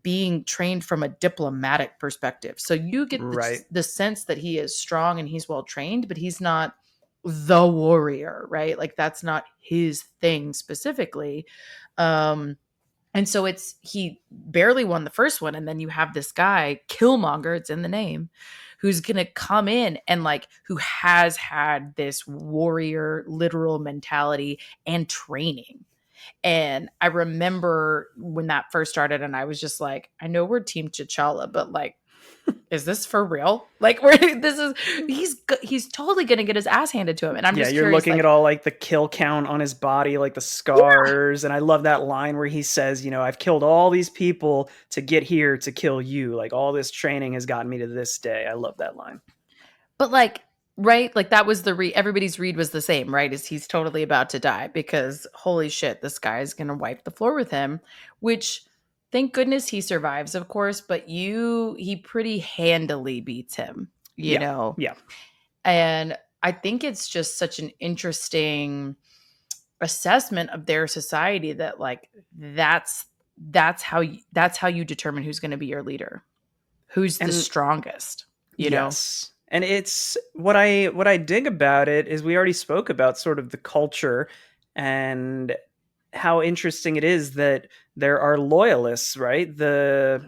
S2: being trained from a diplomatic perspective. So you get
S1: Right.
S2: the sense that he is strong and he's well trained, but he's not the warrior, right? Like that's not his thing specifically. And so he barely won the first one. And then you have this guy, Killmonger, it's in the name, who's going to come in and like, who has had this warrior literal mentality and training. And I remember when that first started, and I was just like, I know we're Team T'Challa, but like, is this for real? Like, he's totally gonna get his ass handed to him, and I'm
S1: Yeah,
S2: just
S1: you're
S2: curious,
S1: looking at
S2: like,
S1: all like the kill count on his body, like the scars. And I love that line where he says, I've killed all these people to get here to kill you. Like, all this training has gotten me to this day. I love that line.
S2: but like, right, like that was everybody's read was the same, right? Is he's totally about to die because holy shit, this guy is gonna wipe the floor with him, which. Thank goodness he survives, of course, but he pretty handily beats him, you
S1: Yeah.
S2: know.
S1: Yeah.
S2: And I think it's just such an interesting assessment of their society that like that's how you determine who's going to be your leader, who's the
S1: And
S2: strongest, you know.
S1: yes. And it's what I dig about it is we already spoke about sort of the culture and how interesting it is that there are loyalists, right? The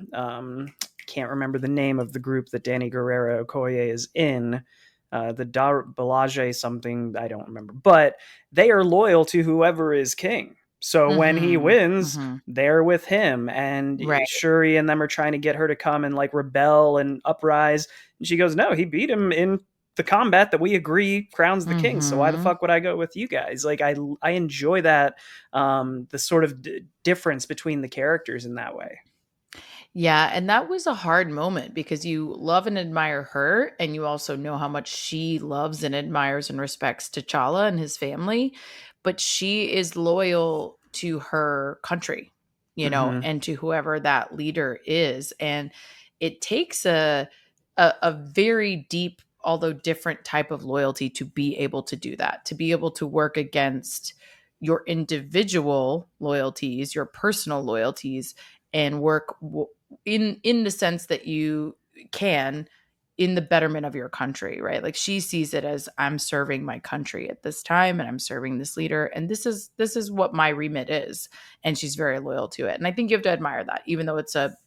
S1: can't remember the name of the group that Danny Guerrero Okoye is in. The Balage something, I don't remember, but they are loyal to whoever is king. So when he
S2: Mhm.
S1: wins,
S2: Mhm.
S1: they're with him. And
S2: Right.
S1: Shuri and them are trying to get her to come and like rebel and uprise. And she goes, "No, he beat him in the combat that we agree crowns the king. So why the
S2: Mhm.
S1: fuck would I go with you guys?" Like I enjoy that the sort of difference between the characters in that way.
S2: Yeah, and that was a hard moment because you love and admire her, and you also know how much she loves and admires and respects T'Challa and his family, but she is loyal to her country,
S1: Mm-hmm.
S2: and to whoever that leader is, and it takes a very deep, although different type of loyalty to be able to do that, to be able to work against your individual loyalties, your personal loyalties, and work in the sense that you can in the betterment of your country, right? Like she sees it as I'm serving my country at this time and I'm serving this leader and this is what my remit is, and she's very loyal to it. And I think you have to admire that even though it's a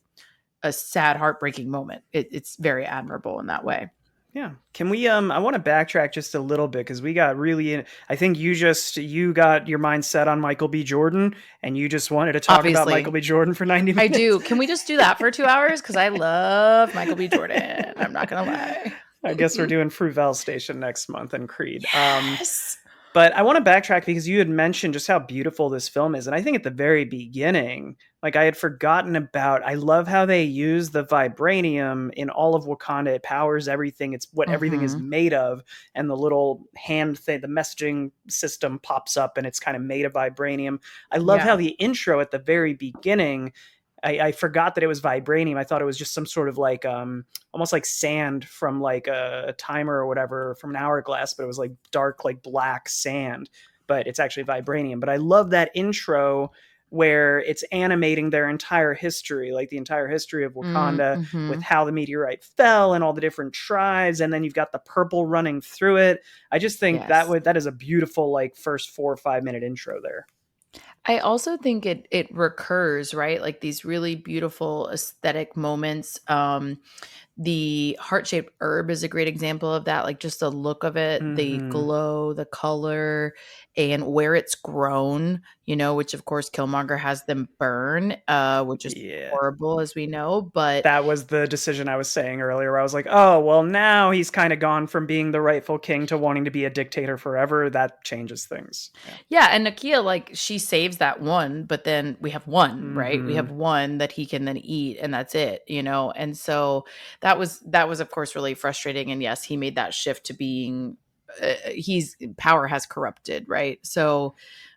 S2: sad heartbreaking moment. It's very admirable in that way.
S1: Yeah. Can we I want to backtrack just a little bit cuz we got really in I think you got your mind set on Michael B. Jordan and you just wanted to talk about Michael
S2: Obviously
S1: B. Jordan for 90
S2: I do.
S1: minutes.
S2: Can we just do that for 2 hours? Because I love Michael B. Jordan. I'm not gonna lie.
S1: I guess we're doing Fruitvale Station next month and Creed.
S2: Yes.
S1: But I want to backtrack because you had mentioned just how beautiful this film is. And I think at the very beginning, like I had forgotten about, I love how they use the vibranium in all of Wakanda. It powers everything, it's what everything is
S2: Mm-hmm.
S1: made of. And the little hand thing, the messaging system pops up and it's kind of made of vibranium. I love how
S2: Yeah.
S1: the intro at the very beginning. I forgot that it was vibranium. I thought it was just some sort of like almost like sand from like a timer or whatever from an hourglass, but it was like dark, like black sand, but it's actually vibranium. But I love that intro where it's animating their entire history, like the entire history of Wakanda with
S2: Mm-hmm.
S1: how the meteorite fell and all the different tribes, and then you've got the purple running through it. I just think
S2: Yes.
S1: that is a beautiful like first 4 or 5 minute intro there.
S2: I also think it recurs, right? Like these really beautiful aesthetic moments. The heart-shaped herb is a great example of that, like just the look of it, the
S1: Mm-hmm.
S2: glow, the color, and where it's grown, which of course Killmonger has them burn, which is
S1: Yeah.
S2: horrible as we know, but
S1: That was the decision I was saying earlier. Where I was like, oh, well, now he's kind of gone from being the rightful king to wanting to be a dictator forever. That changes things. Yeah.
S2: yeah, and Nakia, like she saves that one, but then we have one, right? We
S1: Mm-hmm.
S2: have one that he can then eat, and that's it. And so that was of course really frustrating. And yes, he made that shift to being he's power has corrupted, right? So,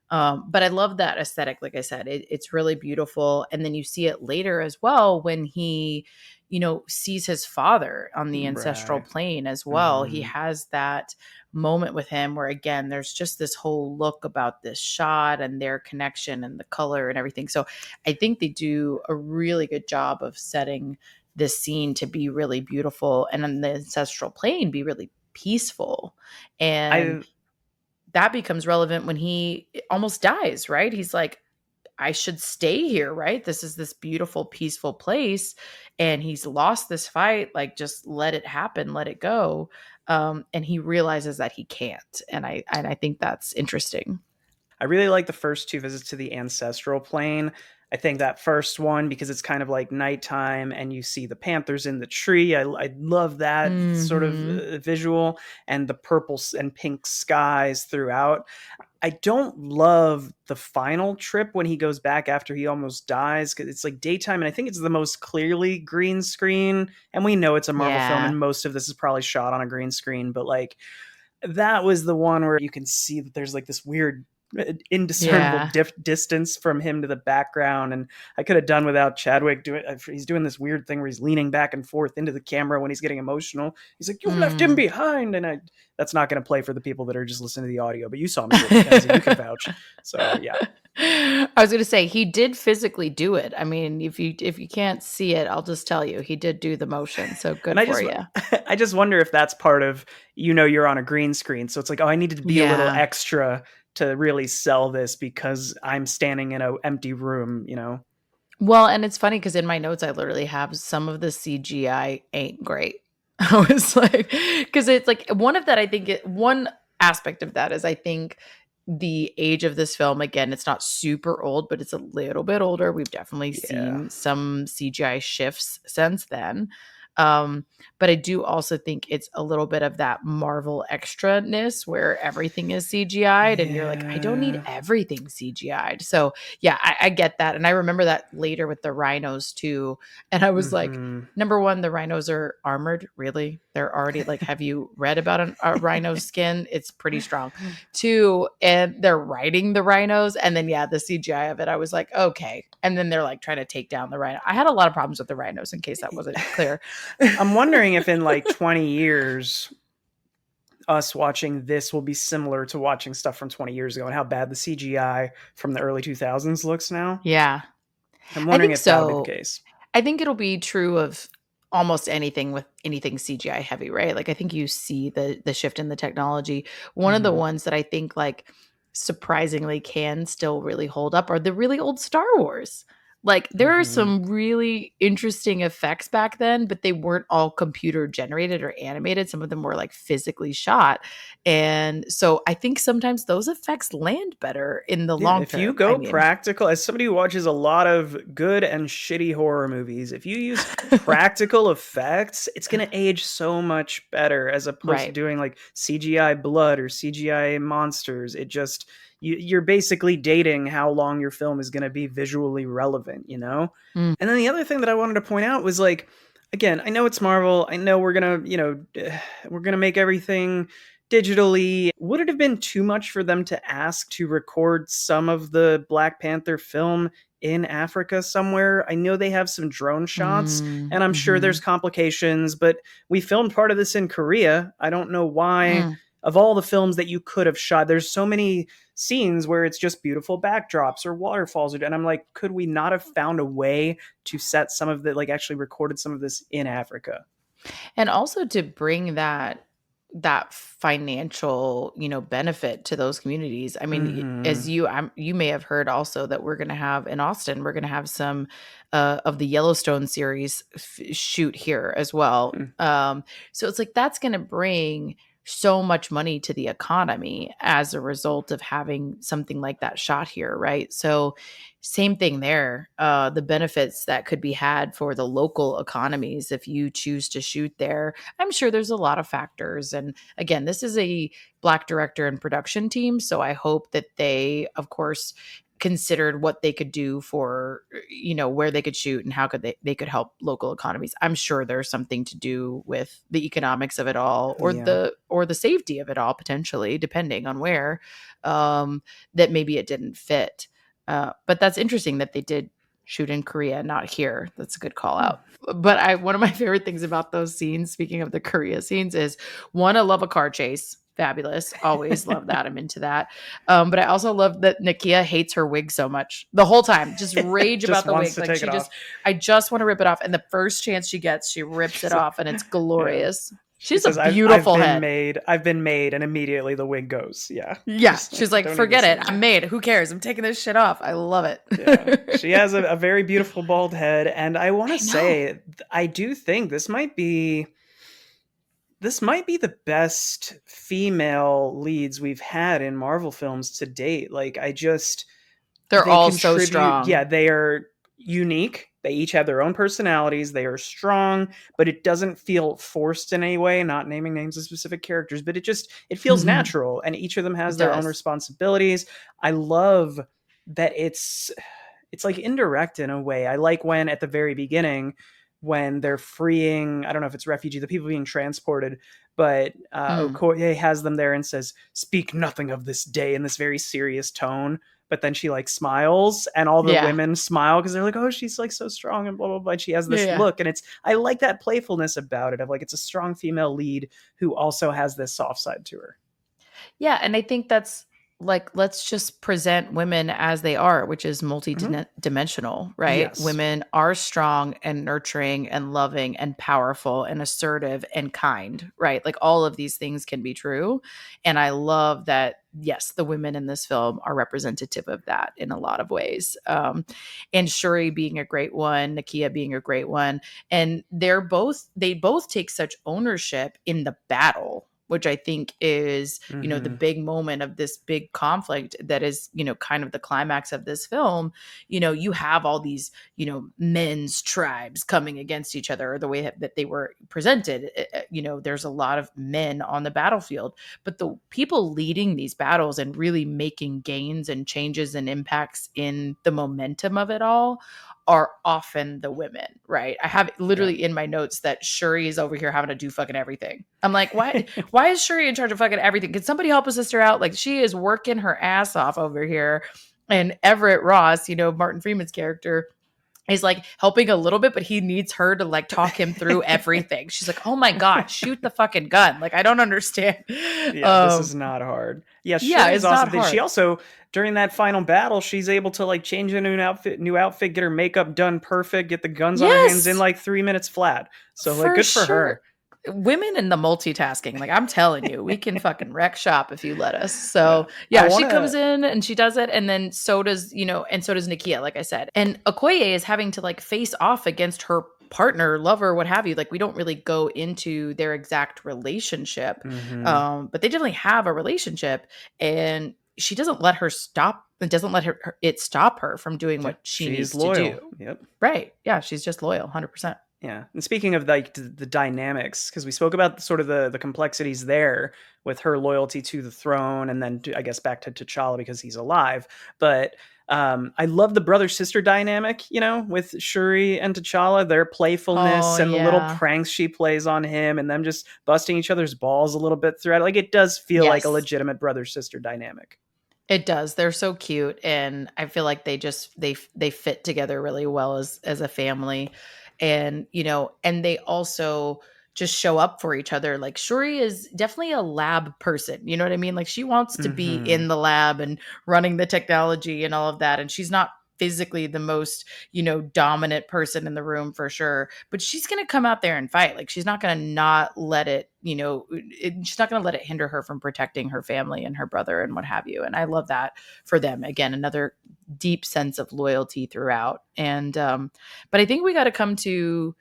S2: but I love that aesthetic. Like I said, it's really beautiful, and then you see it later as well when he, sees his father on the ancestral
S1: Right.
S2: plane as well. He
S1: Mm-hmm.
S2: has that moment with him where again there's just this whole look about this shot and their connection and the color and everything. So I think they do a really good job of setting this scene to be really beautiful and on the ancestral plane be really peaceful. And
S1: I
S2: that becomes relevant when he almost dies, right? He's like, I should stay here, right? This is this beautiful, peaceful place. And he's lost this fight. Like, just let it happen, let it go. And he realizes that he can't. And I think that's interesting.
S1: I really like the first two visits to the ancestral plane. I think that first one because it's kind of like nighttime and you see the panthers in the tree. I love that sort of
S2: Hmm.
S1: visual and the purple and pink skies throughout. I don't love the final trip when he goes back after he almost dies because it's like daytime and I think it's the most clearly green screen. And we know it's a Marvel film
S2: Yeah.
S1: and most of this is probably shot on a green screen, but like that was the one where you can see that there's like this weird indiscernible
S2: Yeah.
S1: distance from him to the background, and I could have done without Chadwick doing he's doing this weird thing where he's leaning back and forth into the camera when he's getting emotional. He's like, you've left him
S2: Mm.
S1: behind, and that's not going to play for the people that are just listening to the audio, but you saw me do it, Mackenzie, you can vouch. So yeah.
S2: I was going to say he did physically do it. I mean, if you can't see it, I'll just tell you he did do the motion. So
S1: And
S2: good for you.
S1: I just wonder if that's part of, you're on a green screen. So it's like, oh, I needed to be a little
S2: Yeah.
S1: extra to really sell this because I'm standing in an empty room.
S2: Well, and it's funny because in my notes, I literally have some of the CGI ain't great. I was like, because it's like one of that, I think one aspect of that is I think the age of this film, again, it's not super old, but it's a little bit older. We've definitely
S1: Yeah.
S2: seen some CGI shifts since then. Um, but I do also think it's a little bit of that Marvel extra-ness where everything is CGI'd and you're like, I don't need
S1: Yeah.
S2: everything CGI'd. So yeah, I get that. And I remember that later with the rhinos too. And I was like,
S1: Mm-hmm.
S2: number one, the rhinos are armored. Really? They're already like, have you read about a rhino skin? It's pretty strong. Two, and they're riding the rhinos. And then, yeah, the CGI of it, I was like, okay. And then they're like trying to take down the rhino. I had a lot of problems with the rhinos in case that wasn't clear.
S1: I'm wondering if in like 20 years, us watching this will be similar to watching stuff from 20 years ago and how bad the CGI from the early 2000s looks now.
S2: Yeah,
S1: I'm
S2: I
S1: wondering
S2: think
S1: if that'll be the
S2: so.
S1: case.
S2: I think it'll be true of almost anything with anything CGI heavy, right? Like I think you see the shift in the technology. One of the
S1: Mm-hmm.
S2: ones that I think like surprisingly can still really hold up are the really old Star Wars. Like there are
S1: Mm-hmm.
S2: some really interesting effects back then, but they weren't all computer generated or animated. Some of them were like physically shot. And so I think sometimes those effects land better in the
S1: Yeah,
S2: long
S1: if you
S2: term. I
S1: go
S2: mean,
S1: practical, as somebody who watches a lot of good and shitty horror movies, if you use practical effects, it's going to age so much better as opposed to
S2: right.
S1: doing like CGI blood or CGI monsters. You're basically dating how long your film is going to be visually relevant.
S2: Mm.
S1: And then the other thing that I wanted to point out was like, again, I know it's Marvel. I know we're going to, we're going to make everything digitally. Would it have been too much for them to ask to record some of the Black Panther film in Africa somewhere? I know they have some drone shots, and I'm sure
S2: Mm-hmm.
S1: there's complications, but we filmed part of this in Korea. I don't know why.
S2: Mm.
S1: Of all the films that you could have shot, there's so many scenes where it's just beautiful backdrops or waterfalls, and I'm like, could we not have found a way to set some of the, like, actually recorded some of this in Africa?
S2: And also to bring that financial benefit to those communities. I mean, as
S1: Mm-hmm.
S2: you may have heard also that we're going to have in Austin, we're going to have some of the Yellowstone series shoot here as well. So it's like that's going to bring so much money to the economy as a result of having something like that shot here, right? So same thing there. The benefits that could be had for the local economies if you choose to shoot there. I'm sure there's a lot of factors. And again, this is a Black director and production team. So I hope that they, of course, considered what they could do for, where they could shoot and how could they could help local economies. I'm sure there's something to do with the economics of it all
S1: Yeah.
S2: or the safety of it all, potentially, depending on where, that maybe it didn't fit. But that's interesting that they did shoot in Korea, not here. That's a good call
S1: Hmm.
S2: out. But one of my favorite things about those scenes, speaking of the Korea scenes, is one, I love a car chase. Fabulous. Always love that. I'm into that. But I also love that Nakia hates her wig so much the whole time. Just rage
S1: Just
S2: about the
S1: wants
S2: wig.
S1: to
S2: Like
S1: take it off.
S2: I just want to rip it off. And the first chance she gets, she rips it
S1: She's like,
S2: off and it's
S1: yeah.
S2: glorious.
S1: She
S2: She's a
S1: says, I've
S2: beautiful
S1: been
S2: head.
S1: made. I've been made, and immediately the wig goes. Yeah.
S2: Yeah.
S1: She's like,
S2: She's like,
S1: don't even
S2: forget
S1: see
S2: it.
S1: me.
S2: I'm made. Who cares? I'm taking this shit off. I love
S1: Yeah. She
S2: it.
S1: has a very beautiful bald head, and I want to
S2: I know.
S1: say, I do think this might be the best female leads we've had in Marvel films to date. Like,
S2: They're
S1: they
S2: all so
S1: contribute. Yeah,
S2: strong.
S1: they are unique. They each have their own personalities. They are strong, but it doesn't feel forced in any way. Not naming names of specific characters, but it feels
S2: It
S1: natural, and each of them has their own
S2: does.
S1: responsibilities. I love that it's like indirect in a way. I like when at the very beginning, when they're freeing, I don't know if it's refugee, the people being transported, but
S2: Mm.
S1: Okoye has them there and says, "Speak nothing of this day," in this very serious tone. But then she like smiles, and all the
S2: Yeah.
S1: women smile because they're like, "Oh, she's like so strong," and blah blah blah. And she has
S2: Yeah.
S1: this
S2: Yeah.
S1: look, and I like that playfulness about it. Of like, it's a strong female lead who also has this soft side to her.
S2: Yeah. And I think that's like, let's just present women as they are, which is
S1: Mhm.
S2: multi-dimensional, right?
S1: Yes.
S2: Women are strong and nurturing and loving and powerful and assertive and kind, right? Like all of these things can be true. And I love that, yes, the women in this film are representative of that in a lot of ways. And Shuri being a great one, Nakia being a great one. And they both take such ownership in the battle, which I think is, the
S1: Mhm.
S2: big moment of this big conflict that is, kind of the climax of this film. You have all these, men's tribes coming against each other, or the way that they were presented. There's a lot of men on the battlefield, but the people leading these battles and really making gains and changes and impacts in the momentum of it all are often the women, right? I have
S1: Yeah.
S2: literally in my notes that Shuri is over here having to do fucking everything. I'm like, why is Shuri in charge of fucking everything? Can somebody help a sister out? Like, she is working her ass off over here. And Everett Ross, Martin Freeman's character, is like helping a little bit, but he needs her to like talk him through everything. She's like, oh my God, shoot the fucking gun. Like, I don't understand.
S1: Yeah, this
S2: Um,
S1: is not hard. Yeah,
S2: yeah,
S1: Shuri's
S2: it's not
S1: awesome. She
S2: hard.
S1: also, during that final battle, she's able to like change into an new outfit, get her makeup done perfect, get the guns on her hands in
S2: Yes,
S1: like 3 minutes flat. So like,
S2: for
S1: good for
S2: sure.
S1: her.
S2: Women in the multitasking, like I'm telling you, we can fucking wreck shop if you let us.
S1: Yeah,
S2: So
S1: I
S2: yeah,
S1: want
S2: she comes
S1: to.
S2: in and she does it, and then so does and so does Nakia, like I said. And Okoye is having to like face off against her partner, lover, what have you. Like we don't really go into their exact relationship,
S1: Hmm.
S2: but they definitely have a relationship, and she doesn't let her stop. It doesn't let it stop her from doing
S1: Yeah,
S2: what she
S1: she's
S2: needs to
S1: loyal.
S2: do.
S1: Yep.
S2: Right? Yeah, she's just loyal, 100%.
S1: Yeah, and speaking of like the dynamics, because we spoke about sort of the complexities there with her loyalty to the throne, and then I guess back to T'Challa because he's alive. But I love the brother sister dynamic, with Shuri and T'Challa, their
S2: Oh
S1: playfulness and the little
S2: yeah.
S1: pranks she plays on him, and them just busting each other's balls a little bit throughout. Like it does feel like a
S2: Yes.
S1: legitimate brother sister dynamic.
S2: It does. They're so cute, and I feel like they fit together really well as a family. And and they also just show up for each other. Like Shuri is definitely a lab person. You know what I mean? Like she wants to be
S1: Hmm.
S2: in the lab and running the technology and all of that, and she's not physically the most, dominant person in the room for sure, but she's going to come out there and fight. Like she's not going to not let it, she's not going to let it hinder her from protecting her family and her brother and what have you. And I love that for them. Again, another deep sense of loyalty throughout. And but I think we got to come to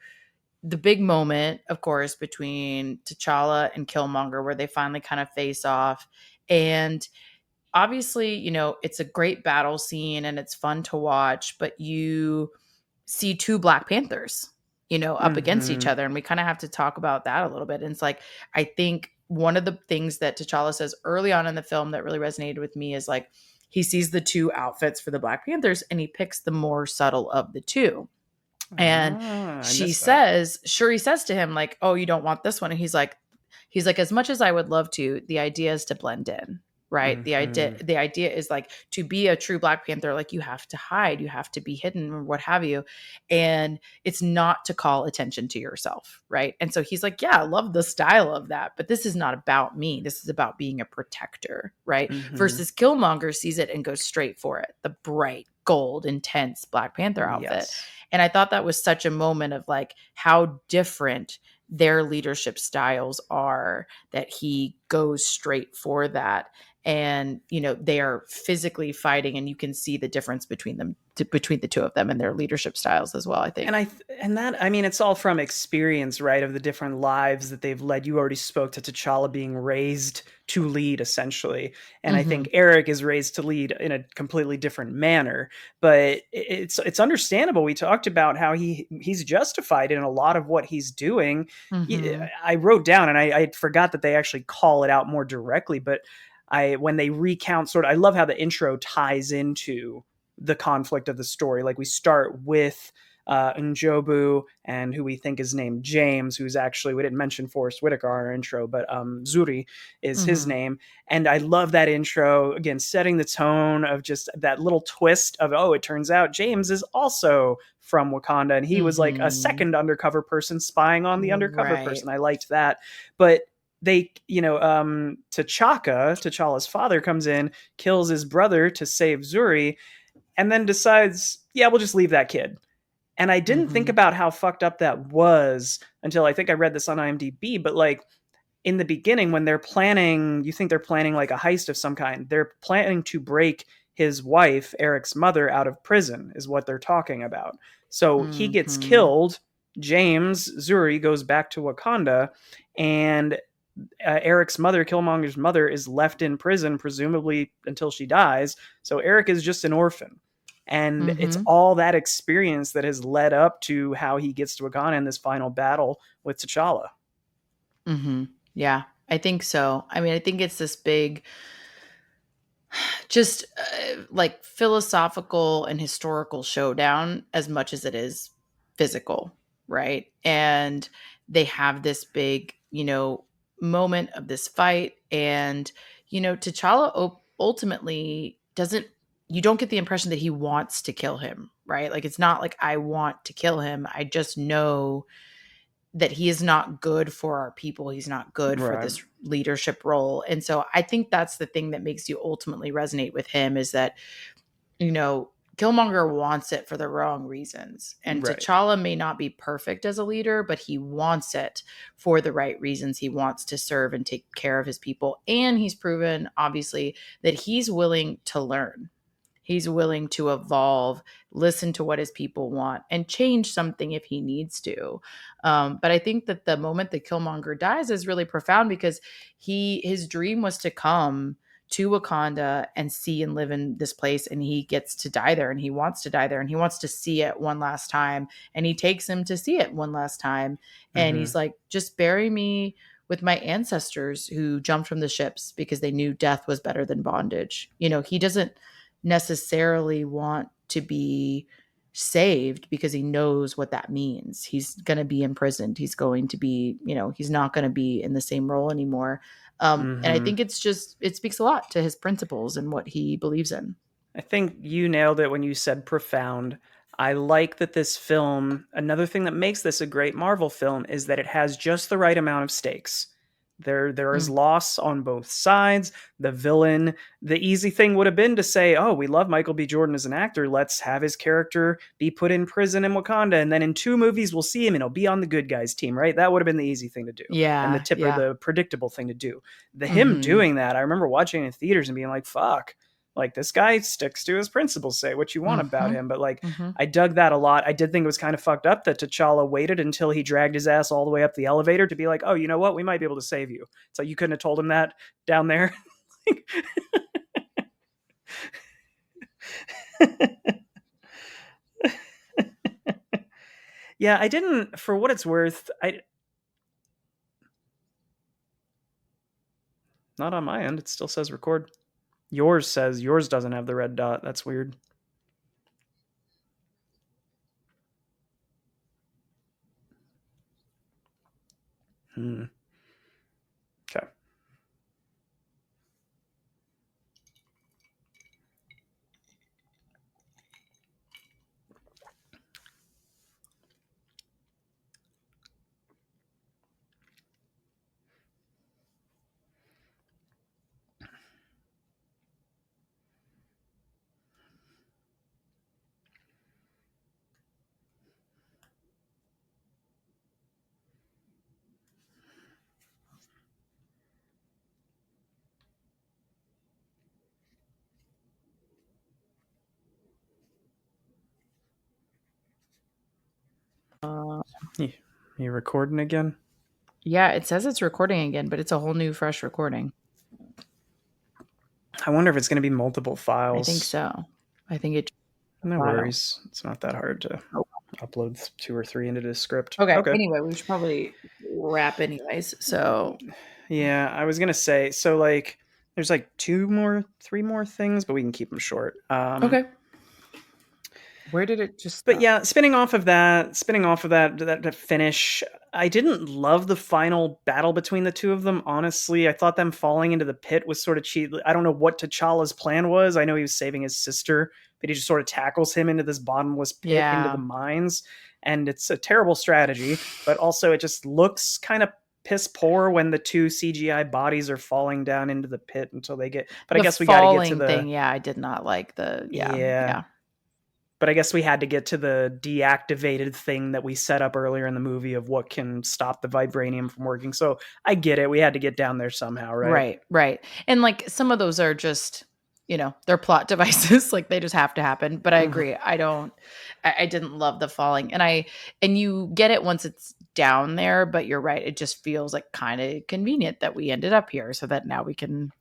S2: the big moment, of course, between T'Challa and Killmonger, where they finally kind of face off. And obviously, it's a great battle scene and it's fun to watch, but you see two Black Panthers, up against each
S1: Hmm.
S2: other. And we kind of have to talk about that a little bit. And it's like, I think one of the things that T'Challa says early on in the film that really resonated with me is like, he sees the two outfits for the Black Panthers and he picks the more subtle of the two. And
S1: Ah, I
S2: she
S1: missed that.
S2: says, Shuri says to him, like, oh, you don't want this one. And he's like, as much as I would love to, the idea is to blend in. Right.
S1: Hmm.
S2: The idea is like to be a true Black Panther, like you have to hide, you have to be hidden or what have you. And it's not to call attention to yourself. Right. And so he's like, yeah, I love the style of that, but this is not about me. This is about being a protector. Right.
S1: Hmm.
S2: Versus Killmonger sees it and goes straight for it. The bright, gold, intense Black Panther outfit.
S1: Yes.
S2: And I thought that was such a moment of like how different their leadership styles are, that he goes straight for that. And they are physically fighting, and you can see the difference between them, between the two of them and their leadership styles as well, I
S1: And
S2: think.
S1: that, I mean, it's all from experience, right? Of the different lives that they've led. You already spoke to T'Challa being raised to lead, essentially, and I think
S2: Hmm.
S1: Eric is raised to lead in a completely different manner. But it's understandable. We talked about how he's justified in a lot of what he's doing.
S2: Hmm.
S1: I wrote down, and I forgot that they actually call it out more directly, but. When they recount I love how the intro ties into the conflict of the story. Like we start with Njobu and who we think is named James, who's actually, we didn't mention Forrest Whitaker in our intro, but Zuri is his
S2: Hmm.
S1: name. And I love that intro, again, setting the tone of just that little twist of, oh, it turns out James is also from Wakanda. And he was like a
S2: Hmm.
S1: second undercover person spying on the undercover
S2: Right.
S1: person. I liked that. But they, T'Challa's father comes in, kills his brother to save Zuri, and then decides, yeah, we'll just leave that kid. And I didn't think
S2: Mm-hmm.
S1: about how fucked up that was until I think I read this on IMDb. But like in the beginning, when they're planning, you think they're planning like a heist of some kind. They're planning to break his wife, Eric's mother, out of prison, is what they're talking about. So he gets
S2: Mm-hmm.
S1: killed. James Zuri goes back to Wakanda, and Eric's mother, Killmonger's mother, is left in prison, presumably until she dies. So Eric is just an orphan. And it's
S2: Mm-hmm.
S1: all that experience that has led up to how he gets to Wakanda in this final battle with T'Challa.
S2: Mm-hmm. Yeah, I think so. I mean, I think it's this big, just like philosophical and historical showdown as much as it is physical, right? And they have this big, moment of this fight. And, T'Challa ultimately doesn't, you don't get the impression that he wants to kill him, right? Like, it's not like I want to kill him. I just know that he is not good for our people. He's not good for
S1: Right.
S2: this leadership role. And so I think that's the thing that makes you ultimately resonate with him is that, Killmonger wants it for the wrong reasons. And
S1: Right.
S2: T'Challa may not be perfect as a leader, but he wants it for the right reasons. He wants to serve and take care of his people. And he's proven, obviously, that he's willing to learn. He's willing to evolve, listen to what his people want, and change something if he needs to. But I think that the moment that Killmonger dies is really profound because his dream was to come to Wakanda and see and live in this place, and he gets to die there, and he wants to die there, and he wants to see it one last time, and he takes him to see it one last time, and
S1: Mm-hmm.
S2: he's like, just bury me with my ancestors who jumped from the ships because they knew death was better than bondage. He doesn't necessarily want to be saved because he knows what that means. He's going to be imprisoned. He's going to be, he's not going to be in the same role anymore. And I
S1: Mm-hmm.
S2: think it speaks a lot to his principles and what he believes in.
S1: I think you nailed it when you said profound. I like that this film, another thing that makes this a great Marvel film is that it has just the right amount of stakes. There is
S2: Mm.
S1: loss on both sides. The villain, the easy thing would have been to say, "Oh, we love Michael B. Jordan as an actor. Let's have his character be put in prison in Wakanda, and then in 2 movies we'll see him and he'll be on the good guys team." Right? That would have been the easy thing to do, and
S2: Yeah. Yeah.
S1: the predictable thing to do. The him
S2: Hmm.
S1: doing that, I remember watching it in theaters and being like, "Fuck." Like this guy sticks to his principles, say what you want about
S2: Hmm.
S1: him. But like
S2: Hmm.
S1: I dug that a lot. I did think it was kind of fucked up that T'Challa waited until he dragged his ass all the way up the elevator to be like, oh, you know what? We might be able to save you. So you couldn't have told him that down there. Yeah, I didn't, for what it's worth, I not on my end. It still says record. Yours doesn't have the red dot. That's weird. Hmm. Okay. You, you recording again?
S2: Yeah. It says it's recording again, but it's a whole new, fresh recording.
S1: I wonder if it's going to be multiple
S2: I think
S1: files.
S2: so. I think it.
S1: No
S2: File.
S1: worries. It's not that hard to
S2: Oh,
S1: upload 2 or 3 into this script.
S2: okay.
S1: Okay.
S2: Anyway, we should probably wrap anyways. So,
S1: Yeah, I was gonna say, so like there's like 2 more, 3 more things, but we can keep them short.
S2: okay. Where did it just
S1: But
S2: stop?
S1: yeah, spinning off of that finish, I didn't love the final battle between the two of them. Honestly, I thought them falling into the pit was sort of cheap. I don't know what T'Challa's plan was. I know he was saving his sister, but he just sort of tackles him into this bottomless pit into the
S2: Yeah.
S1: mines, and it's a terrible strategy. But also, it just looks kind of piss poor when the two CGI bodies are falling down into the pit until they get. But I
S2: The
S1: guess we got to get to
S2: falling thing,
S1: the
S2: yeah, I did not like
S1: yeah.
S2: yeah.
S1: But I guess we had to get to the deactivated thing that we set up earlier in the movie of what can stop the vibranium from working. So I get it. We had to get down there somehow, right?
S2: Right, right. And like some of those are just, they're plot devices, like they just have to happen. But I
S1: Mhm.
S2: agree. I didn't love the falling. And you get it once it's down there, but you're right. It just feels like kind of convenient that we ended up here so that now we can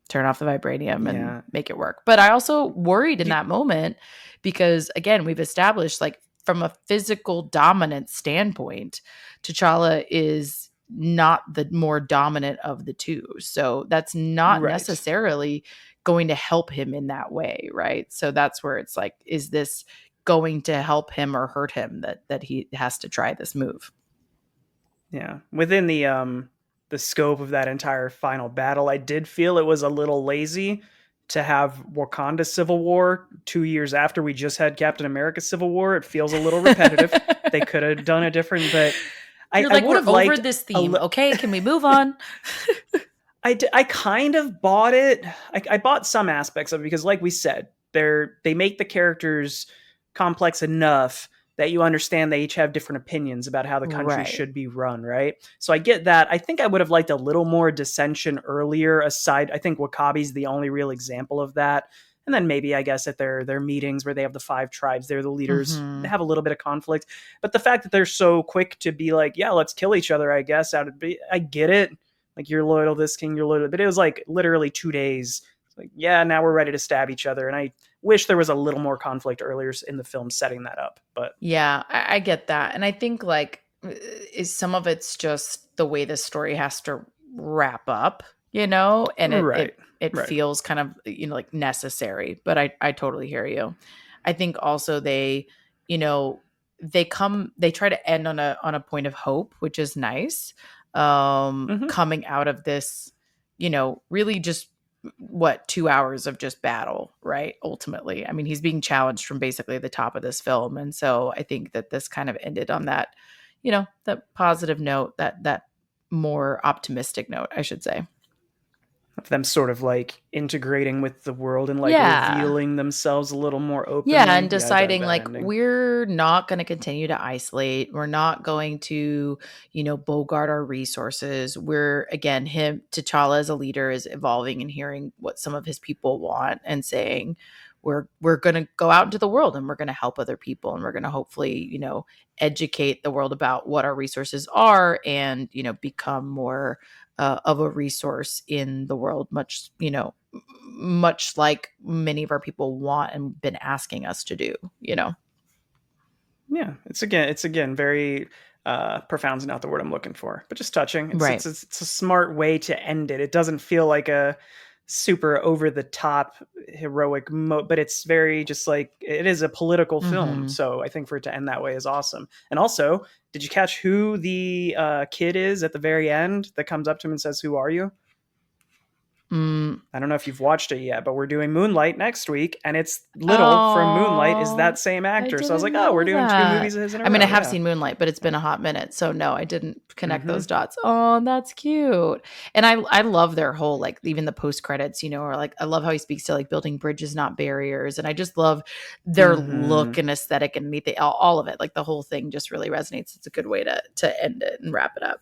S2: turn off the vibranium and
S1: Yeah.
S2: make it work. But I also worried in
S1: You,
S2: that moment because again, we've established like from a physical dominance standpoint, T'Challa is not the more dominant of the two. So that's not
S1: right.
S2: necessarily going to help him in that way, right? So that's where it's like, is this going to help him or hurt him that he has to try this move?
S1: Yeah. Within the scope of that entire final battle, I did feel it was a little lazy to have Wakanda Civil War 2 years after we just had Captain America Civil War. It feels a little repetitive. They could have done a different, but
S2: You're
S1: I
S2: like,
S1: would
S2: we're
S1: have
S2: over
S1: liked
S2: this
S1: a
S2: theme. Okay, can we move on?
S1: I kind of bought it. I bought some aspects of it because, like we said, they make the characters complex enough that you understand they each have different opinions about how the country
S2: Right.
S1: should be run, right? So I get that. I think I would have liked a little more dissension earlier. Aside, I think Wakabi's the only real example of that. And then maybe I guess at their meetings where they have the 5 tribes, they're the leaders. They
S2: Mhm.
S1: have a little bit of conflict, but the fact that they're so quick to be like, yeah, let's kill each other. I guess I get it, like you're loyal to this king, you're loyal, but it was like literally 2 days. Like, yeah, now we're ready to stab each other, and I wish there was a little more conflict earlier in the film setting that up. But
S2: Yeah, I get that. And I think like is some of it's just the way the story has to wrap up, and it
S1: right,
S2: it it
S1: right,
S2: feels kind of, like necessary. But I totally hear you. I think also you know, they try to end on a point of hope, which is nice.
S1: hmm
S2: Coming out of this, really just what 2 hours of just battle, right? Ultimately, I mean, he's being challenged from basically the top of this film, and so I think that this kind of ended on that, that positive note, that more optimistic note, I should say.
S1: of them sort of like integrating with the world and like
S2: Yeah.
S1: revealing themselves a little more
S2: Yeah, and
S1: openly. Yeah, I dug
S2: deciding
S1: that
S2: like
S1: ending.
S2: we're not going to continue to isolate. We're not going to, bogart our resources. We're again, him T'Challa as a leader is evolving and hearing what some of his people want and saying we're going to go out into the world and we're going to help other people and we're going to hopefully, educate the world about what our resources are and, become more of a resource in the world, much like many of our people want and been asking us to do.
S1: Yeah, it's again very profound's not the word I'm looking for, but just touching.
S2: Right.
S1: It's a smart way to end it. It doesn't feel like a super over the top heroic but it's very just like it is a political film.
S2: Mhm.
S1: So I think for it to end that way is awesome. And also, did you catch who the kid is at the very end that comes up to him and says, "Who are you?"
S2: Mm.
S1: I don't know if you've watched it yet, but we're doing Moonlight next week, and it's Little from Moonlight is
S2: Oh,
S1: that same
S2: I
S1: actor. So I was like,
S2: didn't
S1: oh, we're
S2: know
S1: doing 2 movies
S2: that.
S1: of his in a
S2: I mean, I
S1: row.
S2: have
S1: Yeah.
S2: seen Moonlight, but it's been a hot minute, so no, I didn't connect those
S1: hmm
S2: dots. Oh, that's cute. And I love their whole like even the post credits, or like I love how he speaks to like building bridges, not barriers, and I just love their look
S1: hmm
S2: and aesthetic and all of it. Like the whole thing just really resonates. It's a good way to end it and wrap it up.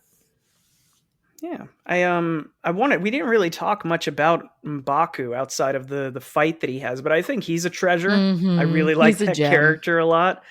S1: Yeah, I wanted. We didn't really talk much about M'Baku outside of the fight that he has, but I think he's a treasure. I really
S2: He's
S1: like
S2: a
S1: that
S2: gem.
S1: character a lot.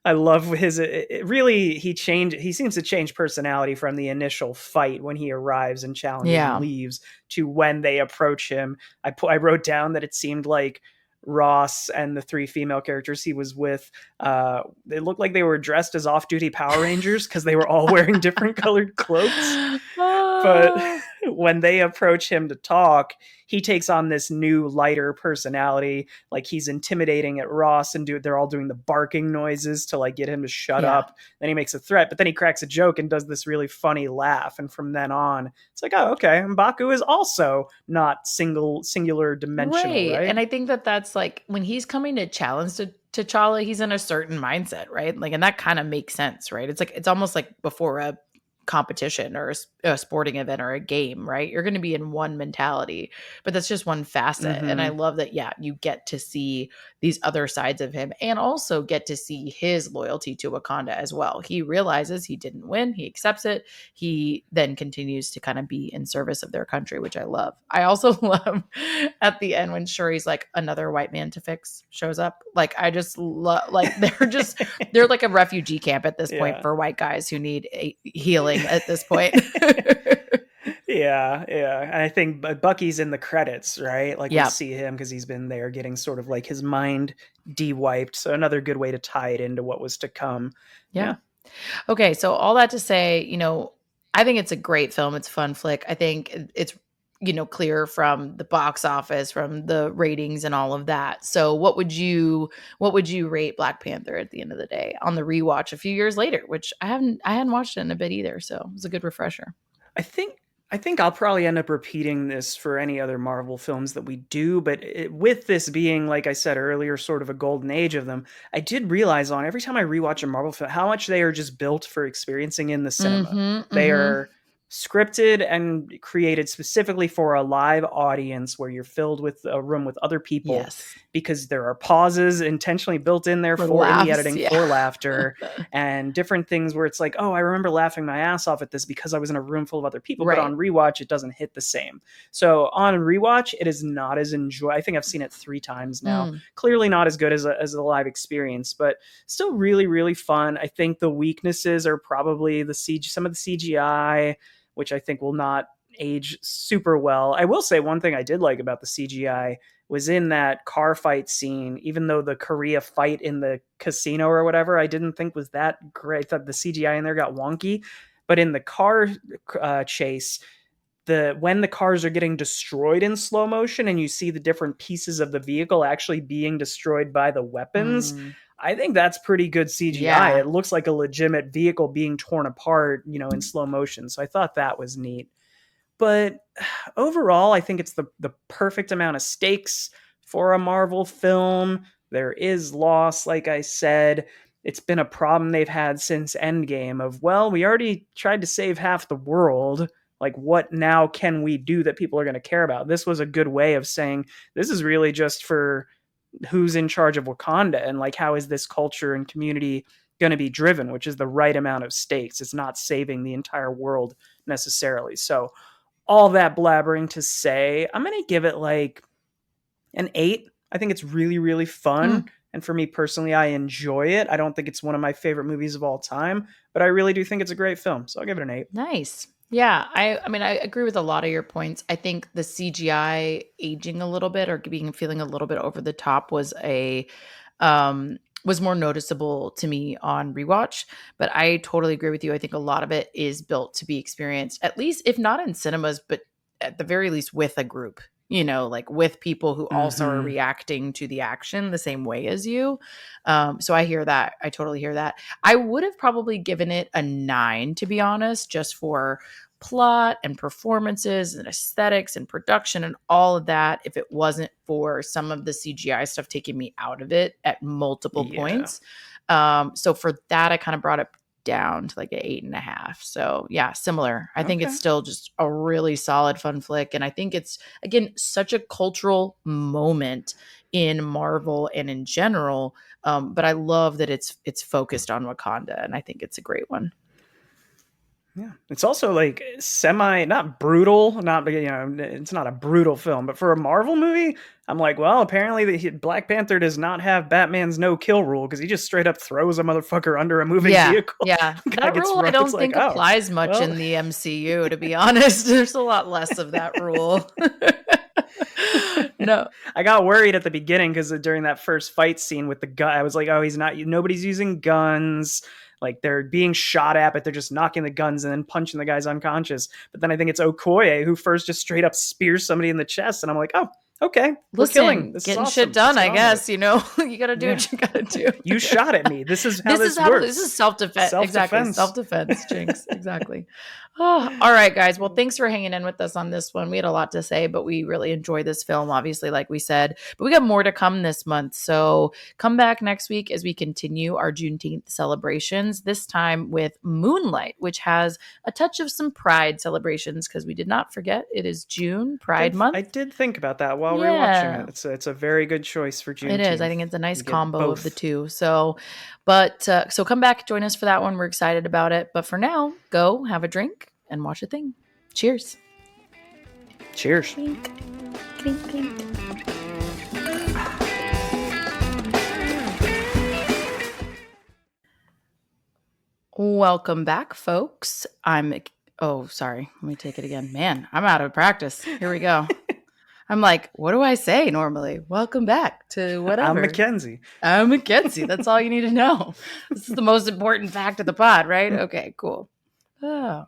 S1: I love his. Really, he seems to change personality from the initial fight when he arrives and challenges and
S2: Yeah.
S1: leaves to when they approach him. I wrote down that it seemed like Ross and the 3 female characters he was with, they looked like they were dressed as off-duty Power Rangers because they were all wearing different colored cloaks. But
S2: Ah.
S1: when they approach him to talk, he takes on this new lighter personality. Like he's intimidating at Ross, and they're all doing the barking noises to like get him to shut
S2: Yeah.
S1: up. Then he makes a threat, but then he cracks a joke and does this really funny laugh. And from then on, it's like, oh, okay, M'Baku is also not singular dimensional,
S2: Right.
S1: right?
S2: And I think that that's like when he's coming to challenge to T'Challa, he's in a certain mindset, right? Like, and that kind of makes sense, right? It's like it's almost like before a competition or a sporting event or a game, right? You're going to be in one mentality, but that's just one facet. And I
S1: Mm-hmm.
S2: love that, yeah, you get to see these other sides of him and also get to see his loyalty to Wakanda as well. He realizes he didn't win, he accepts it. He then continues to kind of be in service of their country, which I love. I also love at the end when Shuri's like, another white man to fix shows up. Like, I just love, like, they're like a refugee camp at this point
S1: Yeah.
S2: for white guys who need healing at this point.
S1: Yeah, yeah. And I think Bucky's in the credits, right? Like we
S2: Yeah.
S1: see him because he's been there getting sort of like his mind de-wiped. So another good way to tie it into what was to come.
S2: Yeah.
S1: Yeah.
S2: Okay. So all that to say, I think it's a great film. It's a fun flick. I think it's, clear from the box office, from the ratings and all of that. So what would you rate Black Panther at the end of the day on the rewatch a few years later, which I hadn't watched it in a bit either. So it was a good refresher.
S1: I think I think I'll probably end up repeating this for any other Marvel films that we do, but with this being, like I said earlier, sort of a golden age of them, I did realize on every time I rewatch a Marvel film how much they are just built for experiencing in the cinema.
S2: Mm-hmm.
S1: They
S2: Mm-hmm.
S1: are scripted and created specifically for a live audience where you're filled with a room with other people
S2: Yes.
S1: because there are pauses intentionally built in there
S2: For
S1: for in the
S2: laughs.
S1: editing
S2: Yeah.
S1: for laughter and different things where it's like, oh, I remember laughing my ass off at this because I was in a room full of other people, but
S2: Right.
S1: on rewatch, it doesn't hit the same. So on rewatch, it is not as enjoy. I think I've seen it 3 times now.
S2: Mm.
S1: Clearly not as good as a live experience, but still really, really fun. I think the weaknesses are probably some of the CGI, which I think will not age super well. I will say one thing I did like about the CGI was in that car fight scene, even though the Korea fight in the casino or whatever, I didn't think was that great. I thought the CGI in there got wonky. But in the car chase, when the cars are getting destroyed in slow motion and you see the different pieces of the vehicle actually being destroyed by the weapons,
S2: Mm.
S1: I think that's pretty good CGI.
S2: Yeah.
S1: It looks like a legitimate vehicle being torn apart, in slow motion. So I thought that was neat. But overall, I think it's the perfect amount of stakes for a Marvel film. There is loss, like I said. It's been a problem they've had since Endgame of, well, we already tried to save half the world. Like, what now can we do that people are going to care about? This was a good way of saying this is really just for who's in charge of Wakanda and like how is this culture and community going to be driven, which is the right amount of stakes. It's not saving the entire world necessarily. So all that blabbering to say, I'm going to give it like an 8. I think it's really, really fun.
S2: Mm.
S1: And for me personally, I enjoy it. I don't think it's one of my favorite movies of all time, but I really do think it's a great film. So I'll give it an 8.
S2: Nice. Yeah, I mean, I agree with a lot of your points. I think the CGI aging a little bit or feeling a little bit over the top was more noticeable to me on rewatch, but I totally agree with you. I think a lot of it is built to be experienced, at least if not in cinemas, but at the very least with a group, like with people who also are
S1: Mm-hmm.
S2: reacting to the action the same way as you. So I hear that. I totally hear that. I would have probably given it a 9, to be honest, just for plot and performances and aesthetics and production and all of that if it wasn't for some of the CGI stuff taking me out of it at multiple
S1: Yeah.
S2: points. So for that, I kind of brought it down to like an 8.5. So yeah, similar. I think it's
S1: Okay.
S2: still just a really solid fun flick. And I think it's, again, such a cultural moment in Marvel and in general. But I love that it's focused on Wakanda, and I think it's a great one.
S1: Yeah. It's also like not brutal, it's not a brutal film, but for a Marvel movie, I'm like, well, apparently Black Panther does not have Batman's no kill rule because he just straight up throws a motherfucker under a moving
S2: Yeah,
S1: vehicle.
S2: yeah.
S1: Guy
S2: That
S1: gets
S2: rule I
S1: run. It's
S2: don't
S1: like,
S2: think
S1: oh,
S2: applies much
S1: well.
S2: in the MCU, to be honest. There's a lot less of that rule. No.
S1: I got worried at the beginning because during that first fight scene with the gun, I was like, oh, nobody's using guns. Like they're being shot at, but they're just knocking the guns and then punching the guys unconscious. But then I think it's Okoye who first just straight up spears somebody in the chest. And I'm like, oh, Okay, we're killing.
S2: Listen,
S1: This is
S2: getting
S1: awesome.
S2: shit done,
S1: Let's get
S2: I
S1: on with
S2: guess,
S1: it.
S2: you got to do
S1: Yeah.
S2: what you got to do.
S1: You shot at me. This is how this
S2: This
S1: works.
S2: is self-defense. Exactly.
S1: Self-defense.
S2: Self-defense, Jinx. Exactly. Oh, all right, guys. Well, thanks for hanging in with us on this one. We had a lot to say, but we really enjoyed this film, obviously, like we said. But we got more to come this month. So come back next week as we continue our Juneteenth celebrations, this time with Moonlight, which has a touch of some Pride celebrations because we did not forget it is June, Pride
S1: I
S2: Month.
S1: did think about that while we were watching
S2: Yeah.
S1: it. It's a very good choice for
S2: It is. I
S1: Juneteenth.
S2: think it's a nice
S1: You get
S2: combo of the
S1: both.
S2: two. So, but so come back, join us for that one. We're excited about it. But for now, go have a drink and watch a thing. Cheers.
S1: Cheers.
S2: Clink, clink, clink. Welcome back, folks. Oh, sorry. Let me take it again. Man, I'm out of practice. Here we go. I'm like, what do I say normally? Welcome back to whatever.
S1: I'm Mackenzie.
S2: I'm Mackenzie. That's all you need to know. This is the most important fact of the pod, right? Okay, cool. Oh.